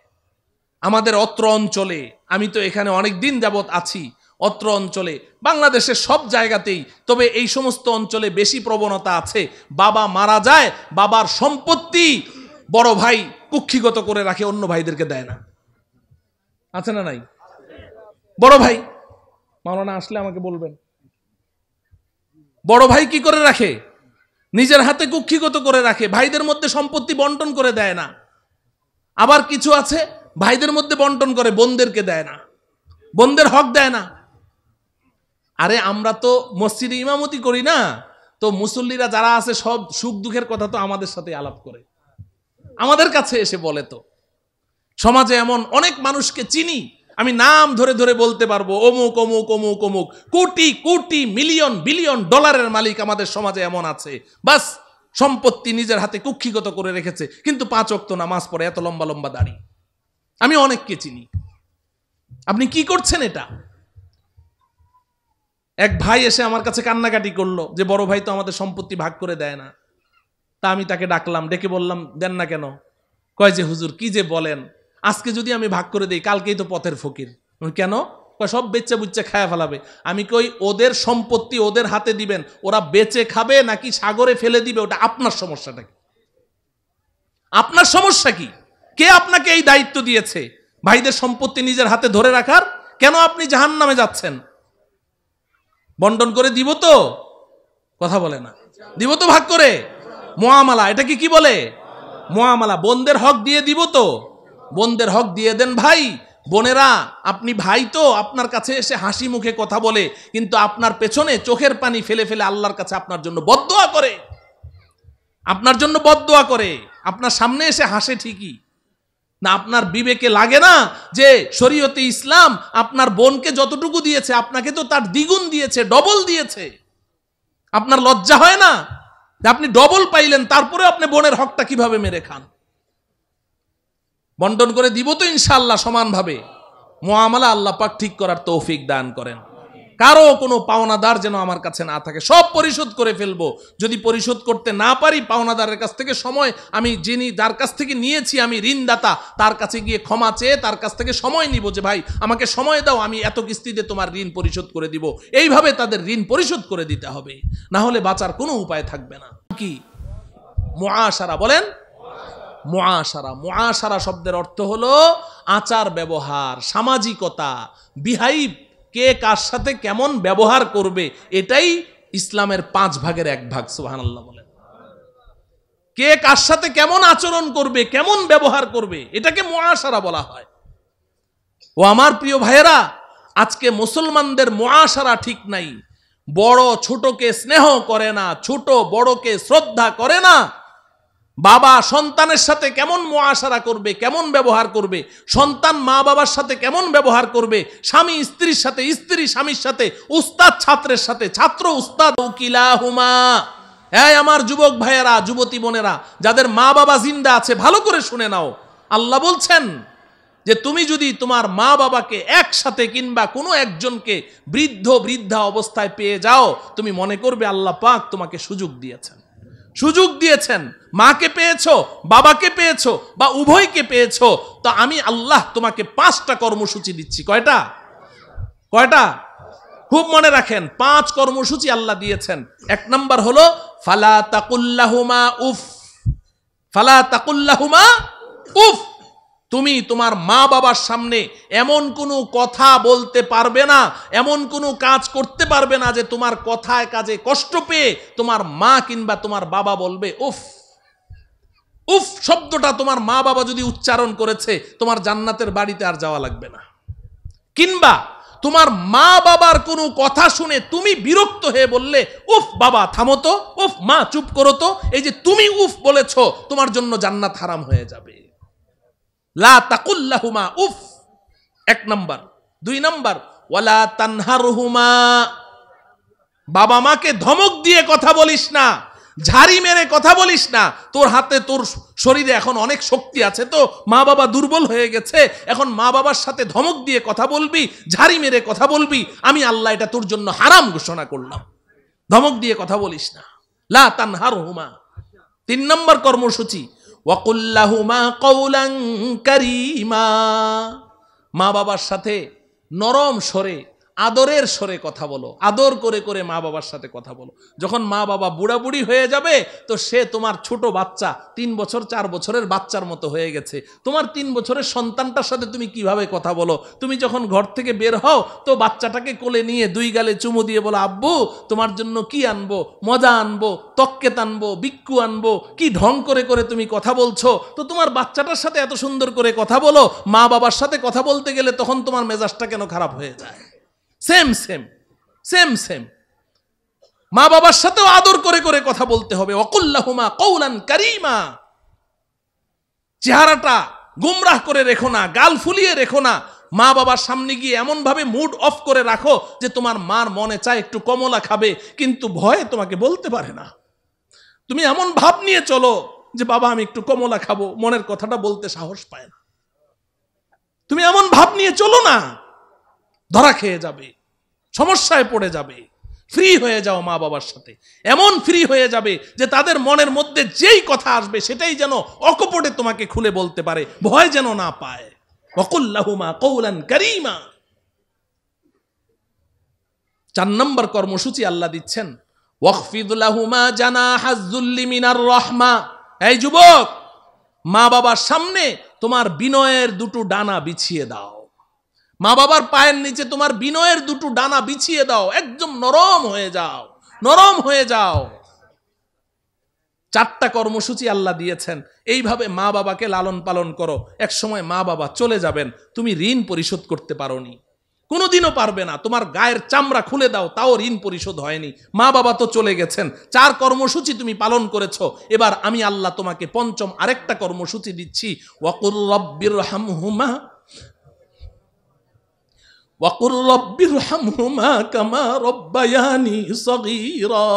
আমাদের অত্র অঞ্চলে, আমি তো এখানে অনেক দিন যাবত আছি, অত্র অঞ্চলে বাংলাদেশের সব জায়গাতেই, তবে এই সমস্ত অঞ্চলে বেশি প্রবণতা আছে, বাবা মারা যায়, বাবার সম্পত্তি বড় ভাই কুক্ষিগত করে রাখে, অন্য ভাইদেরকে দেয় না। আছে না নাই? বড় ভাই, মাওলানা আসলে আমাকে বলবেন, বড় ভাই কি করে রাখে? নিজের হাতে কুক্ষিগত করে রাখে, ভাইদের মধ্যে সম্পত্তি বন্টন করে দেয় না। আবার কিছু আছে ভাইদের মধ্যে বন্টন করে, বোনদেরকে দেয় না, বোনদের হক দেয় না। আরে আমরা তো মসজিদে ইমামতি করি না, তো মুসল্লিরা যারা আছে সব সুখ দুঃখের কথা তো আমাদের সাথে আলাপ করে, আমাদের কাছে এসে বলে। তো সমাজে এমন অনেক মানুষকে চিনি, আমি নাম ধরে ধরে বলতে পারবো, অমুক অমুক অমুক অমুক, কোটি কোটি মিলিয়ন বিলিয়ন ডলারের মালিক আমাদের সমাজে এমন আছে। বাস সম্পত্তি নিজের হাতে কুক্ষিগত করে রেখেছে, কিন্তু 5 ওয়াক্ত নামাজ পড়ে, এত লম্বা লম্বা দাড়ি। আমি অনেককে চিনি। আপনি কি করছেন এটা? এক ভাই এসে আমার কাছে কান্নাকাটি করলো যে বড় ভাই তো আমাদের সম্পত্তি ভাগ করে দেয় না। তা আমি তাকে ডাকলাম, ডেকে বললাম, দেন না কেন? কয় যে হুজুর কি যে বলেন, আজকে যদি আমি ভাগ করে দেই, কালকেই তো পথের ফকির। কেন? কয় সব বেচে বুচ্চে খায়া ফেলাবে। আমি কই, ওদের সম্পত্তি ওদের হাতে দিবেন, ওরা বেচে খাবে নাকি সাগরে ফেলে দিবে, ওটা আপনার সমস্যাটা কি? আপনার সমস্যা কি? কে আপনাকে এই দায়িত্ব দিয়েছে ভাইদের সম্পত্তি নিজের হাতে ধরে রাখার? কেন আপনি জাহান্নামে যাচ্ছেন? বন্টন করে দিব তো? কথা বলে না। দিব তো ভাগ করে? মুআমালা, এটাকে কি বলে? মুআমালা। বোনদের হক দিয়ে দিব তো? বোনদের হক দিয়ে দেন ভাই। বোনেরা, আপনি ভাই তো আপনার কাছে এসে হাসি মুখে কথা বলে, কিন্তু আপনার পেছনে চোখের পানি ফেলে ফেলে আল্লাহর কাছে আপনার জন্য বদদোয়া করে, আপনার জন্য বদদোয়া করে। আপনার সামনে এসে হাসে ঠিকই, না আপনার বিবেকে লাগে না যে শরীয়তে ইসলাম আপনার বোনকে যতটুকু দিয়েছে আপনাকে তো তার দ্বিগুণ দিয়েছে, ডবল দিয়েছে। আপনার লজ্জা হয় না যে আপনি ডবল পাইলেন, তারপরে আপনি বোনের হকটা কিভাবে মেরে খান? বন্টন করে দিব তো ইনশাআল্লাহ সমানভাবে। মুআমালা আল্লাহ পাক ঠিক করার তৌফিক দান করেন। কারো কোনো পাওনাদার যেন আমার কাছে না থাকে, সব পরিশোধ করে ফেলবো। যদি পরিশোধ করতে না পারি, পাওনাদারের কাছ থেকে সময়, আমি যার কাছ থেকে নিয়েছি, আমি ঋণদাতা, তার কাছে গিয়ে ক্ষমা চেয়ে তার কাছ থেকে সময় নিব যে ভাই আমাকে সময় দাও, আমি এত কিস্তিতে তোমার ঋণ পরিশোধ করে দিব। এইভাবে তাদের ঋণ পরিশোধ করে দিতে হবে, না হলে বাঁচার কোনো উপায় থাকবে না। কি মুআশারা বলেন? মুআশারা। মুআশারা শব্দের অর্থ হলো আচার ব্যবহার, সামাজিকতা, বিহাইভ, কে কার সাথে কেমন ব্যবহার করবে, এটাই ইসলামের 5 ভাগের 1 ভাগ। সুবহানাল্লাহ বলেন। কে কার সাথে কেমন আচরণ করবে, কেমন ব্যবহার করবে, এটাকে মুআশারা বলা হয়। ও আমার প্রিয় ভাইয়েরা, আজকে মুসলমানদের মুআশারা ঠিক নাই। বড় ছোটকে স্নেহ করে না, ছোট বড়কে শ্রদ্ধা করে না। বাবা সন্তানের সাথে কেমন মুআশারা করবে, কেমন ব্যবহার করবে, সন্তান মা বাবার সাথে কেমন ব্যবহার করবে, স্বামী স্ত্রীর সাথে, স্ত্রী স্বামীর সাথে, উস্তাদ ছাত্রের সাথে, ছাত্র উস্তাদ, কিলাহুমা। হ্যাঁ আমার যুবক ভাইয়েরা, যুবতী বোনেরা, যাদের মা বাবা জিন্দা আছে, ভালো করে শুনে নাও। আল্লাহ বলছেন যে তুমি যদি তোমার মা বাবাকে একসাথে কিংবা কোনো একজনকে বৃদ্ধা অবস্থায় পেয়ে যাও, তুমি মনে করবে আল্লাহ পাক তোমাকে সুযোগ দিয়েছেন। সুযোগ দিয়েছেন, মাকে পেয়েছো, বাবাকে পেয়েছো, বা উভয়কে পেয়েছো, তো আমি আল্লাহ তোমাকে 5টা কর্মসূচি দিচ্ছি। কয়টা? খুব মনে রাখেন, 5 কর্মসূচি আল্লাহ দিয়েছেন। 1 নাম্বার হলো ফালা তাকুল্লাহুমা উফ। ফালা তাকুল্লাহুমা উফ। তুমি তোমার মা বাবার সামনে এমন কোনো কথা বলতে পারবে না, এমন কোনো কাজ করতে পারবে না যে তোমার কথায় কাজে কষ্ট পেয়ে তোমার মা কিংবা তোমার বাবা বলবে উফ। উফ শব্দটা তোমার মা বাবা যদি উচ্চারণ করেছে, তোমার জান্নাতের বাড়িতে আর যাওয়া লাগবে না। কিংবা তোমার মা বাবার কোনো কথা শুনে তুমি বিরক্ত হয়ে বললে উফ বাবা থামো তো, উফ মা চুপ করো তো, এই যে তুমি উফ বলেছো, তোমার জন্য জান্নাত হারাম হয়ে যাবে। লা তাকুল্লাহুমা উফ, 1 নাম্বার। 2 নাম্বার ওয়ালা তানহারহুমা। বাবা মাকে ধমক দিয়ে কথা বলিস না, ঝাড়ি মেরে কথা বলিস না। তোর হাতে, তোর শরীরে এখন অনেক শক্তি আছে, তো মা বাবা দুর্বল হয়ে গেছে, এখন মা বাবার সাথে ধমক দিয়ে কথা বলবি, ঝাড়ি মেরে কথা বলবি, আমি আল্লাহ এটা তোর জন্য হারাম ঘোষণা করলাম। ধমক দিয়ে কথা বলিস না। লা তানহারহুমা। 3 নম্বর কর্মসূচি ওয়াকুল্লাহুমা কওলান কারীমা। মা বাবার সাথে নরম স্বরে, আদরের স্বরে কথা বলো, আদর করে করে মা বাবার সাথে কথা বলো। যখন মা বাবা বুড়া বুড়ি হয়ে যাবে, তো সে তোমার ছোট বাচ্চা, 3 বছর 4 বছরের বাচ্চার মতো হয়ে গেছে। তোমার 3 বছরের সন্তানটার সাথে তুমি কিভাবে কথা বলো? তুমি যখন ঘর থেকে বের হও, তো বাচ্চাটাকে কোলে নিয়ে 2 গালে চুমু দিয়ে বলো আব্বু তোমার জন্য কি আনবো, মজা আনবো, তক্কেত আনবো, বিক্কু আনবো, কি ঢং করে করে তুমি কথা বলছো। তো তোমার বাচ্চাটার সাথে এত সুন্দর করে কথা বলো, মা বাবার সাথে কথা বলতে গেলে তখন তোমার মেজাজটা কেন খারাপ হয়ে যায়? Same same same same. মা বাবার সাথেও আদর করে করে কথা বলতে হবে। ওয়াকুল্লাহুমা কওলান কারীমা। চেহারাটা গুমরাহ করে রেখো না, গাল ফুলিয়ে রেখো না। মা বাবার সামনে গিয়ে এমন ভাবে মুড অফ করে রাখো যে তোমার মার মনে চায় একটু কমলা খাবে, কিন্তু ভয়ে তোমাকে বলতে পারে না। তুমি এমন ভাব নিয়ে চলো যে বাবা আমি একটু কমলা খাবো, মনের কথাটা বলতে সাহস পায় না। তুমি এমন ভাব নিয়ে চলো না, ধরা খেয়ে যাবে, সমস্যায় পড়ে যাবে। ফ্রি হয়ে যাও মা বাবার সাথে, এমন ফ্রি হয়ে যাবে যে তাদের মনের মধ্যে যেই কথা আসবে সেটাই যেন অকপটে তোমাকে খুলে বলতে পারে, ভয় যেন না পায়। ওয়াকুল্লাহুমা কওলান কারীমা। 4 নম্বর কর্মসূচি আল্লাহ দিচ্ছেন ওয়াখফিদ লাহুমা জানাহাজ যুল্লি মিনার রাহমা। এই যুবক, মা বাবার সামনে তোমার বিনয়ের 2টো ডানা বিছিয়ে দাও। মা বাবার পায়ের নিচে তোমার বিনয়ের 2টো ডানা বিছিয়ে দাও, একদম নরম হয়ে যাও, নরম হয়ে যাও। 4টা কর্মসূচি আল্লাহ দিয়েছেন, এইভাবে মা বাবাকে লালন পালন করো। এক সময় মা বাবা চলে যাবেন, তুমি ঋণ পরিশোধ করতে পারোনি, কোনোদিনও পারবে না। তোমার গায়ের চামড়া খুলে দাও, তাও ঋণ পরিশোধ হয়নি। মা বাবা তো চলে গেছেন, 4 কর্মসূচি তুমি পালন করেছো। এবার আমি আল্লাহ তোমাকে 5ম আরেকটা কর্মসূচি দিচ্ছি, ওয়াকুর রব্বিরহামহুমা ওয়াকুর রব্বিরহামহুমা কামা রব্বায়ানি সগীরা।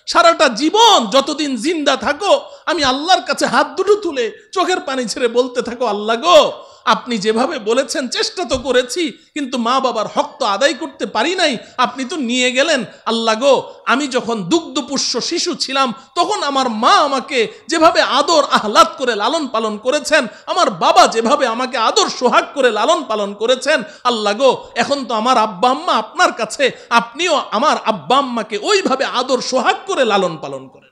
সারাটা জীবন যতদিন জিন্দা থাকো, আমি আল্লাহর কাছে হাত দুটো তুলে চোখের পানি ছেড়ে বলতে থাকো, আল্লাহ গো, আপনি যেভাবে বলেছেন চেষ্টা তো করেছি, কিন্তু মা বাবার হক তো আদায় করতে পারি নাই, আপনি তো নিয়ে গেলেন। আল্লাহ গো, আমি যখন দুগ্ধপুষ্য শিশু ছিলাম, তখন আমার মা আমাকে যেভাবে আদর আহ্লাদ করে লালন পালন করেছেন, আমার বাবা যেভাবে আমাকে আদর সোহাগ করে লালন পালন করেছেন, আল্লাহ গো, এখন তো আমার আব্বা আম্মা আপনার কাছে, আপনিও আমার আব্বা আম্মাকে ওইভাবে আদর সোহাগ করে লালন পালন করেন।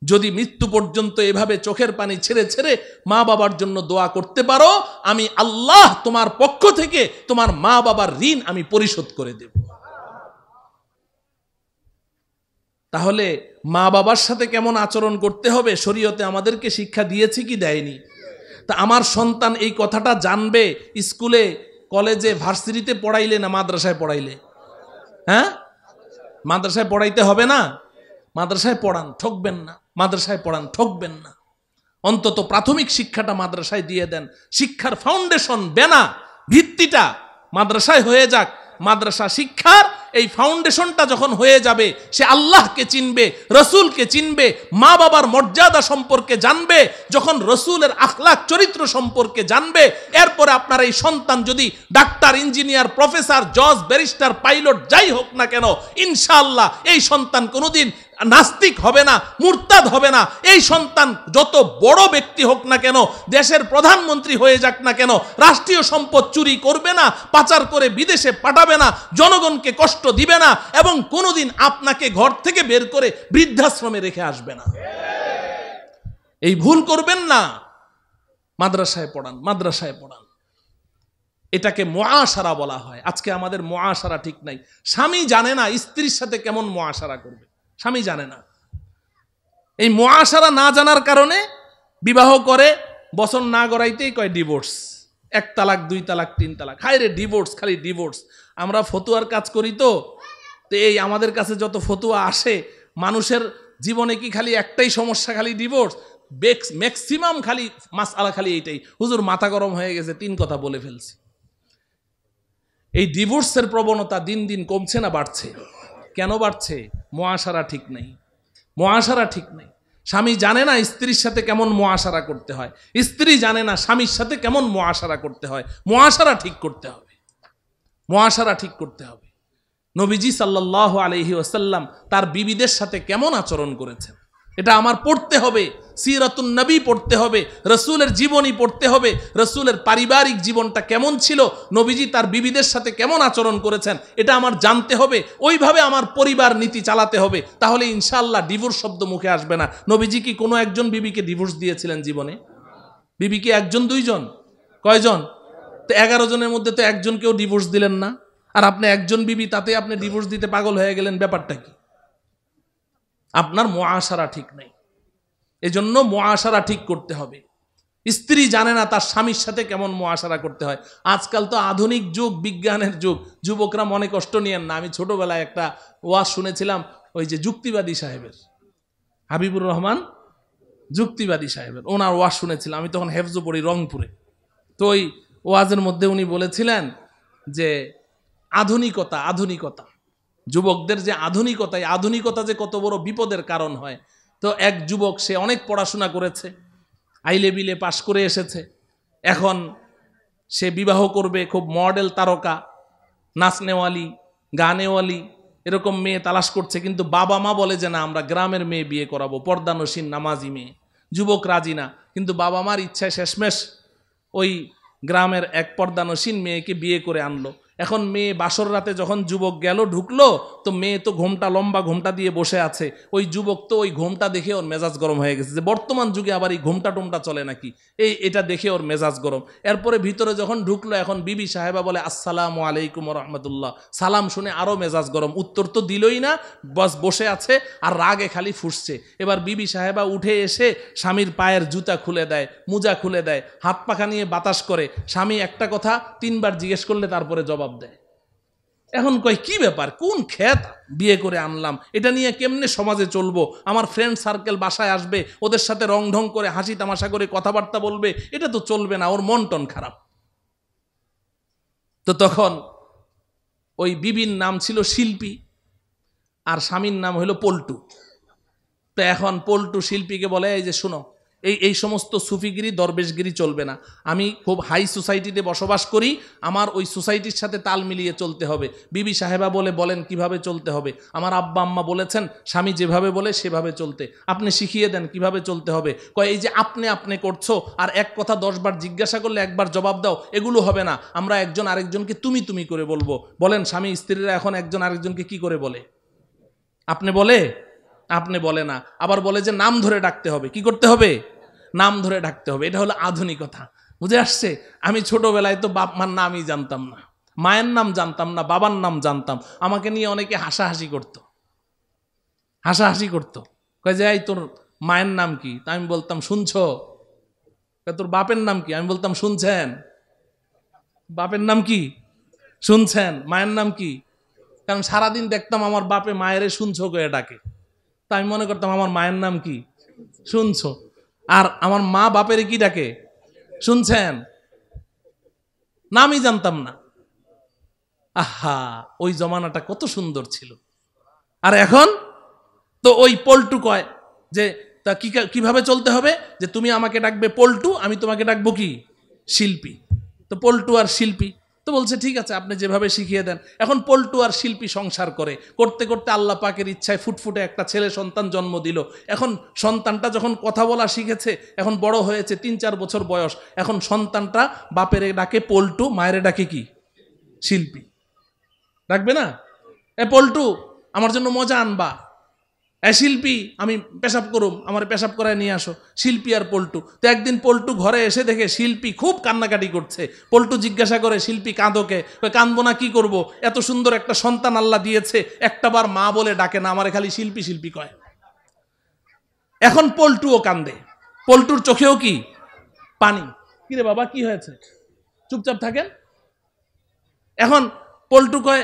যদি মৃত্যু পর্যন্ত এভাবে চোখের পানি ছেড়ে ছেড়ে মা বাবার জন্য দোয়া করতে পারো, আমি আল্লাহ তোমার পক্ষ থেকে তোমার মা বাবার ঋণ আমি পরিশোধ করে দেব। তাহলে মা বাবার সাথে কেমন আচরণ করতে হবে শরীয়তে আমাদেরকে শিক্ষা দিয়েছে কি দেয়নি? তা আমার সন্তান এই কথাটা জানবে স্কুলে, কলেজে, ভার্সিটিতে পড়াইলে না মাদ্রাসায় পড়াইলে? হ্যাঁ, মাদ্রাসায় পড়াইতে হবে না? মাদ্রাসায় পড়ান, ঠকবেন না। মাদ্রাসায় পড়ান, ঠকবেন না। অন্তত প্রাথমিক শিক্ষাটা মাদ্রাসায় দিয়ে দেন। শিক্ষার ফাউন্ডেশন, বেনা, ভিত্তিটা মাদ্রাসায় হয়ে যাক। মাদ্রাসা শিক্ষার এই ফাউন্ডেশনটা যখন হয়ে যাবে, সে আল্লাহকে চিনবে, রসুলকে চিনবে, মা বাবার মর্যাদা সম্পর্কে জানবে, যখন রসুলের আখলাক চরিত্র সম্পর্কে জানবে, এরপরে আপনার এই সন্তান যদি ডাক্তার, ইঞ্জিনিয়ার, প্রফেসর, জজ, ব্যারিস্টার, পাইলট যাই হোক না কেন, ইনশাআল্লাহ এই সন্তান কোনোদিন নাস্তিক হবে না, মুরতাদ হবে না। এই সন্তান যত বড় ব্যক্তি হোক না কেন, দেশের প্রধানমন্ত্রী হয়ে যাক না কেন, রাষ্ট্রীয় সম্পদ চুরি করবে না, পাচার করে বিদেশে পাঠাবে না, জনগণকে কষ্ট দিবে না, এবং কোনোদিন আপনাকে ঘর থেকে বের করে বৃদ্ধাশ্রমে রেখে আসবে না। এই ভুল করবেন না। মাদ্রাসায় পড়ান, মাদ্রাসায় পড়ান। এটাকে মুআশারা বলা হয়। আজকে আমাদের মুআশারা ঠিক নাই। স্বামী জানে না স্ত্রীর সাথে কেমন মুআশারা করবে, স্বামী জানে না। এই মুআশারা না জানার কারণে বিবাহ করে, বছর না গড়াইতেই কয় ডিভোর্স, 1 তালাক, 2 তালাক, 3 তালাক। হায় রে ডিভোর্স, খালি ডিভোর্স। আমরা ফতুয়ার কাজ করি তো এই আমাদের কাছে যত ফতুয়া আসে, মানুষের জীবনে কি খালি একটাই সমস্যা, খালি ডিভোর্স? ম্যাক্সিমাম খালি মাসআলা খালি এইটাই, হুজুর মাথা গরম হয়ে গেছে, 3 কথা বলে ফেলছি। এই ডিভোর্সের প্রবণতা দিন দিন কমছে না বাড়ছে? কেন বাড়ছে? মুআশারা ঠিক নেই, মুআশারা ঠিক নেই। স্বামী জানে না স্ত্রীর সাথে কেমন মুআশারা করতে হয়, স্ত্রী জানে না স্বামীর সাথে কেমন মুআশারা করতে হয়। মুআশারা ঠিক করতে হবে, মুআশারা ঠিক করতে হবে। নবীজি সাল্লাল্লাহু আলাইহি ওয়াসাল্লাম তার বিবিদের সাথে কেমন আচরণ করেছেন, এটা আমার পড়তে হবে। সিরাতুন নবী পড়তে হবে, রসুলের জীবনী পড়তে হবে। রসুলের পারিবারিক জীবনটা কেমন ছিল, নবীজি তার বিবিদের সাথে কেমন আচরণ করেছেন, এটা আমার জানতে হবে। ওইভাবে আমার পরিবার নীতি চালাতে হবে। তাহলে ইনশাআল্লাহ ডিভোর্স শব্দ মুখে আসবে না। নবীজি কি কোনো একজন বিবিকে ডিভোর্স দিয়েছিলেন জীবনে? বিবি কি 1 জন 2 জন? কয়জন? তো 11 জনের মধ্যে তো একজনকেও ডিভোর্স দিলেন না। আর আপনি একজন বিবি, তাতে আপনি ডিভোর্স দিতে পাগল হয়ে গেলেন, ব্যাপারটা কি? আপনার মুআশারা ঠিক নাই। এজন্য মুআশারা ঠিক করতে হবে। স্ত্রী জানে না তার স্বামীর সাথে কেমন মুআশারা করতে হয়। আজকাল তো আধুনিক যুগ, বিজ্ঞানের যুগ, যুবকরা মনে কষ্ট নিয়েন না। আমি ছোটবেলায় একটা ওয়াজ শুনেছিলাম, ওই যে যুক্তিবাদী সাহেবের, হাবিবুর রহমান যুক্তিবাদী সাহেবের, ওনার ওয়াজ শুনেছিলাম। আমি তখন হেফজ পড়ি রংপুরে। তো ওই ওয়াজের মধ্যে উনি বলেছিলেন যে আধুনিকতা, আধুনিকতা, যুবকদের যে আধুনিকতা, এই আধুনিকতা যে কত বড় বিপদের কারণ হয়। তো এক যুবক, সে অনেক পড়াশোনা করেছে, আইলেবিলে পাশ করে এসেছে, এখন সে বিবাহ করবে, খুব মডেল তারকা, নাচনেওয়ালি, গানেওয়ালি, এরকম মেয়ে তালাশ করছে। কিন্তু বাবা মা বলে যে না, আমরা গ্রামের মেয়ে বিয়ে করাবো, পর্দানসীন নামাজি মেয়ে। যুবক রাজি না, কিন্তু বাবা মার ইচ্ছায় শেষমেশ ওই গ্রামের এক পর্দানসীন মেয়েকে বিয়ে করে আনলো। এখন মেয়ে বাসর রাতে যখন যুবক গেল ঢুকলো, তো মেয়ে তো ঘোমটা লম্বা ঘোমটা দিয়ে বসে আছে। ওই যুবক তো ওই ঘোমটা দেখে ওর মেজাজ গরম হয়ে গেছে যে বর্তমান যুগে আবার এই ঘোমটা টোমটা চলে নাকি, এটা দেখে ওর মেজাজ গরম। এরপরে ভিতরে যখন ঢুকলো, এখন বিবি সাহেবা বলে আসসালামু আলাইকুম রহমতুল্লাহ, সালাম শুনে আরো মেজাজ গরম, উত্তর তো দিলই না, বস বসে আছে আর রাগে খালি ফুসছে। এবার বিবি সাহেবা উঠে এসে স্বামীর পায়ের জুতা খুলে দেয়, মোজা খুলে দেয়, হাত পাখা নিয়ে বাতাস করে। স্বামী একটা কথা 3 বার জিজ্ঞেস করলে তারপরে জবাব দেয়। এখন কয় কি ব্যাপার, কোন ক্ষেত বিয়ে করে আনলাম, এটা নিয়ে কেমনে সমাজে চলবো, আমার ফ্রেন্ড সার্কেল বাসায় আসবে, ওদের সাথে রং ঢং করে হাসি তামাশা করে কথাবার্তা বলবে, এটা তো চলবে না, ওর মন টন খারাপ। তো তখন ওই বিবির নাম ছিল শিল্পী আর স্বামীর নাম হলো পল্টু। তো এখন পল্টু শিল্পীকে বলে, এই যে শোনো, এই সমস্ত সুফিগিরি দরবেশগিরি চলবে না, আমি খুব হাই সোসাইটিতে বসবাস করি, আমার ওই সোসাইটির সাথে তাল মিলিয়ে চলতে হবে। বিবি সাহেবা বলেন কিভাবে চলতে হবে? আমার আব্বা আম্মা বলেছেন স্বামী যেভাবে বলে সেভাবে চলতে, আপনি শিখিয়ে দেন কিভাবে চলতে হবে। কয় এই যে আপনি করছো আর এক কথা 10 বার জিজ্ঞাসা করলে একবার জবাব দাও, এগুলো হবে না, আমরা একজন আরেকজনকে তুমি করে বলবো। বলেন স্বামী স্ত্রীরা এখন একজন আরেকজনকে কি করে বলে? আপনি বলে? আপনি বলে না, আবার বলে যে নাম ধরে ডাকতে হবে। কি করতে হবে? নাম ধরে ডাকতে হবে। এটা হলো আধুনিকতা। বুঝে আসছে? আমি ছোটবেলায় তো বাপ মার নামই জানতাম না, মায়ের নাম জানতাম না, বাবার নাম জানতাম। আমাকে নিয়ে অনেকে হাসাহাসি করতো, কয় যে এই তোর মায়ের নাম কি? তা আমি বলতাম শুনছো। তোর বাপের নাম কি? আমি বলতাম শুনছেন। বাপের নাম কি? শুনছেন। মায়ের নাম কি? কারণ সারাদিন দেখতাম আমার বাপে মায়ের শুনছো করে ডাকে, তা আমি মনে করতাম আমার মায়ের নাম কি? শুনছো। আর আমার মা বাপের কি ডাকে? শুনছেন। নামই জানতাম না। আহা, ওই জমানাটা কত সুন্দর ছিল। আর এখন তো ওই পল্টু কয় যে তা কিভাবে চলতে হবে, যে তুমি আমাকে ডাকবে পল্টু, আমি তোমাকে ডাকবো কি? শিল্পী। তো পল্টু আর শিল্পী তো বলছে ঠিক আছে, আপনি যেভাবে শিখিয়ে দেন। এখন পল্টু আর শিল্পী সংসার করতে করতে আল্লাহ পাকের ইচ্ছায় ফুটফুটে একটা ছেলে সন্তান জন্ম দিল। এখন সন্তানটা যখন কথা বলা শিখেছে, এখন বড় হয়েছে, 3-4 বছর বয়স, এখন সন্তানটা বাপের ডাকে পল্টু, মায়ের ডাকে কি? শিল্পী। ডাকবে না? এ পল্টু, আমার জন্য মজা আনবা। এ শিল্পী, আমি পেশাব করুম, আমার পেশাব করায় নিয়ে আসো। শিল্পী আর পল্টু। তো একদিন পল্টু ঘরে এসে দেখে শিল্পী খুব কান্নাকাটি করছে। পল্টু জিজ্ঞাসা করে, শিল্পী কাঁদোকে? কাঁদবো না, কি করব, এত সুন্দর একটা সন্তান আল্লাহ দিয়েছে, একটাবার মা বলে ডাকে না, আমারে খালি শিল্পী শিল্পী কয়। এখন পল্টুও কান্দে, পল্টুর চোখেও কি? পানি। কিরে বাবা, কি হয়েছে? চুপচাপ থাকেন। এখন পল্টু কয়,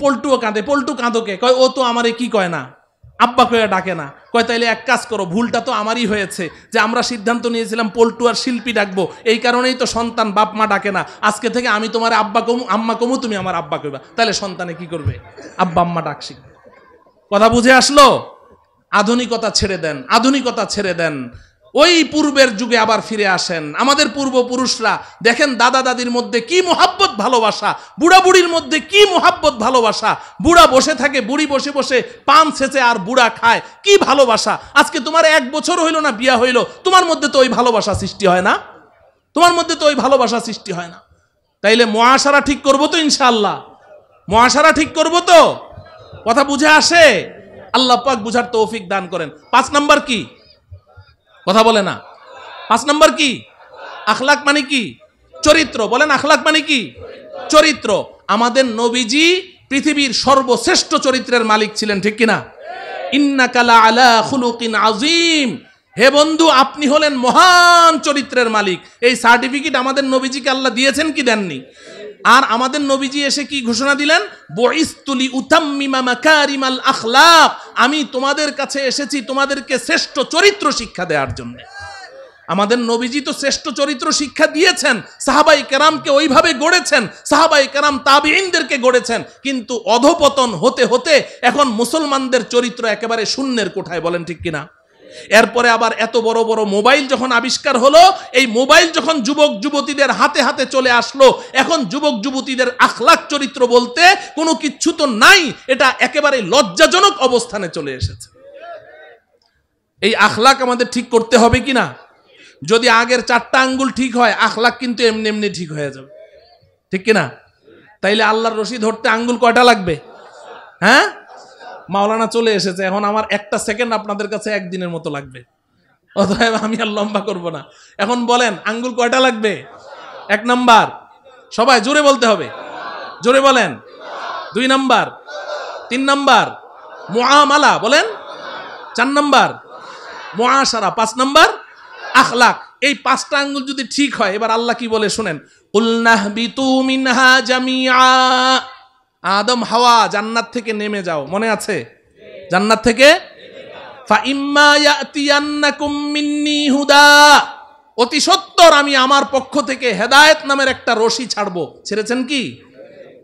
পল্টুও কাঁদে, পল্টু কাঁদোকে? কয় ও তো আমারে কি কয় না, আব্বা কয়ে ডাকে না। কয় তাইলে এক কাজ করো, ভুলটা তো আমারই হয়েছে, যে আমরা সিদ্ধান্ত নিয়েছিলাম পল্টু আর শিল্পী ডাকবো, এই কারণেই তো সন্তান বাপ মা ডাকে না। আজকে থেকে আমি তোমার আব্বা কমু, আম্মা কমু, তুমি আমার আব্বা কইবা। তাহলে সন্তানে কি করবে? আব্বা আম্মা ডাক শিখবে। কথা বুঝে আসলো? আধুনিকতা ছেড়ে দেন, আধুনিকতা ছেড়ে দেন। ওই পূর্বের যুগে আবার ফিরে আসেন। আমাদের পূর্বপুরুষরা দেখেন দাদা দাদির মধ্যে কি মোহাব্বত ভালোবাসা, বুড়া বুড়ির মধ্যে কি মোহাব্বত ভালোবাসা। বুড়া বসে থাকে, বুড়ি বসে বসে পান ছেঁচে আর বুড়া খায়, কি ভালোবাসা। আজকে তোমার 1 বছর হইল না বিয়া হইল, তোমার মধ্যে তো ওই ভালোবাসা সৃষ্টি হয় না, তোমার মধ্যে তো ওই ভালোবাসা সৃষ্টি হয় না। তাইলে মুআশারা ঠিক করবো তো ইনশাআল্লাহ? মুআশারা ঠিক করবো তো? কথা বুঝে আসে? আল্লাহ পাক বুঝার তৌফিক দান করেন। 5 নাম্বার কি? কথা বলে না। 5 নাম্বার কি? আখলাক মানে কি? চরিত্র। বলেন আখলাক মানে কি? চরিত্র। আমাদের নবীজি পৃথিবীর সর্বশ্রেষ্ঠ চরিত্রের মালিক ছিলেন, ঠিক কিনা? ইন্নাকা লা আলা খুলুকিন আযীম। হে বন্ধু, আপনি হলেন মহান চরিত্রের মালিক। এই সার্টিফিকেট আমাদের নবীজিকে আল্লাহ দিয়েছেন কি দেননি? আর আমাদের নবীজি এসে কি ঘোষণা দিলেন? বুইসতুলি উতাম্মিমা মাকারিমাল আখলাক। আমি তোমাদের কাছে এসেছি তোমাদেরকে শ্রেষ্ঠ চরিত্র শিক্ষা দেওয়ার জন্য। আমাদের নবীজি তো শ্রেষ্ঠ চরিত্র শিক্ষা দিয়েছেন, সাহাবায়ে কেরামকে ওইভাবে গড়েছেন, সাহাবায়ে কেরাম তাবিঈনদেরকে গড়েছেন। কিন্তু অধপতন হতে হতে এখন মুসলমানদের চরিত্র একেবারে শূন্যের কোঠায়। বলেন ঠিক কিনা? এরপরে আবার এত বড় বড় মোবাইল যখন আবিষ্কার হলো, এই মোবাইল যখন যুবক যুবতীদের হাতে হাতে চলে আসলো, এখন যুবক যুবতীদের আখলাক চরিত্র বলতে কোনো কিচ্ছু তো নাই। এটা একেবারে লজ্জাজনক অবস্থানে চলে এসেছে। এই আখলাক আমাদের ঠিক করতে হবে কিনা? যদি আগের 4টা আঙ্গুল ঠিক হয়, আখলাক কিন্তু এমনি এমনি ঠিক হয়ে যাবে, ঠিক কিনা? তাইলে আল্লাহর রশি ধরতে আঙ্গুল কয়টা লাগবে? হ্যাঁ, মাওলানা চলে এসেছে, এখন আমার একটা সেকেন্ড আপনাদের কাছে একদিনের মতো লাগবে, অতএব আমি আর লম্বা করব না। এখন বলেন আঙ্গুল কয়টা লাগবে? 1 নাম্বার, সবাই জোরে বলতে হবে, জোরে বলেন। 2 নাম্বার, 3 নাম্বার মুআমালা, বলেন। 4 নাম্বার মুআশারা, 5 নাম্বার আখলাক। এই 5টা আঙ্গুল যদি ঠিক হয়, এবার আল্লাহ কি বলে শুনেন, কুলনাহবিতু মিনহা জামিআ, আদম হাওয়া জান্নাত থেকে নেমে যাও, মনে আছে? জান্নাত থেকে ফা ইম্মা ইয়াতিয়ান্নাকুম মিন্নি হুদা, অতি সত্বর আমি আমার পক্ষ থেকে হেদায়েত নামের একটা রশি ছাড়বো। ছেড়েছেন কি?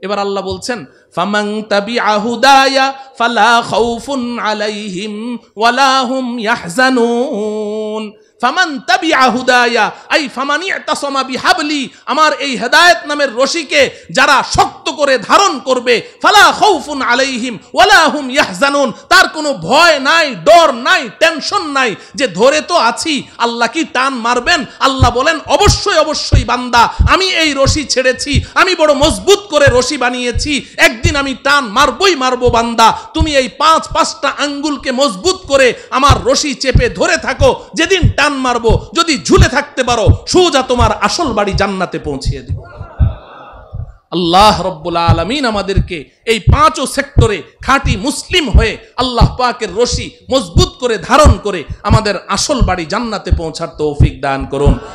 এবার আল্লাহ বলছেন ফামান তাবিআ হুদায়া ফালা খাউফুন আলাইহিম ওয়ালা হুম ইয়াহজানুন। ফামান তাবিআ হুদায়া আই ফামান ইতাসামা বিহাবলি, আমার এই হেদায়েত নামের রশিকে যারা শক্ত করে ধারণ করবে, ফালা খাউফুন আলাইহিম ওয়ালা হুম ইয়াহজানুন, তার কোনো ভয় নাই, ডর নাই, টেনশন নাই যে ধরে তো আছি, আল্লাহ কি টান মারবেন? আল্লাহ বলেন অবশ্যই অবশ্যই বান্দা, আমি এই রশি ছেড়েছি, আমি বড় মজবুত করে রশি বানিয়েছি, একদিন আমি টান মারবই মারবো বান্দা। তুমি এই 5টা আঙ্গুলকে মজবুত করে আমার রশি চেপে ধরে থাকো, যেদিন টান মারবো যদি ঝুলে থাকতে পারো, সোজা তোমার আসল বাড়ি জান্নাতে পৌঁছিয়ে দেব। আল্লাহ রব্বুল আলামিন আমাদেরকে এই 5 সেক্টরে খাঁটি মুসলিম হয়ে আল্লাহ পাকের রশি মজবুত করে ধারণ করে আমাদের আসল বাড়ি জান্নাতে পৌঁছার তৌফিক দান করুন।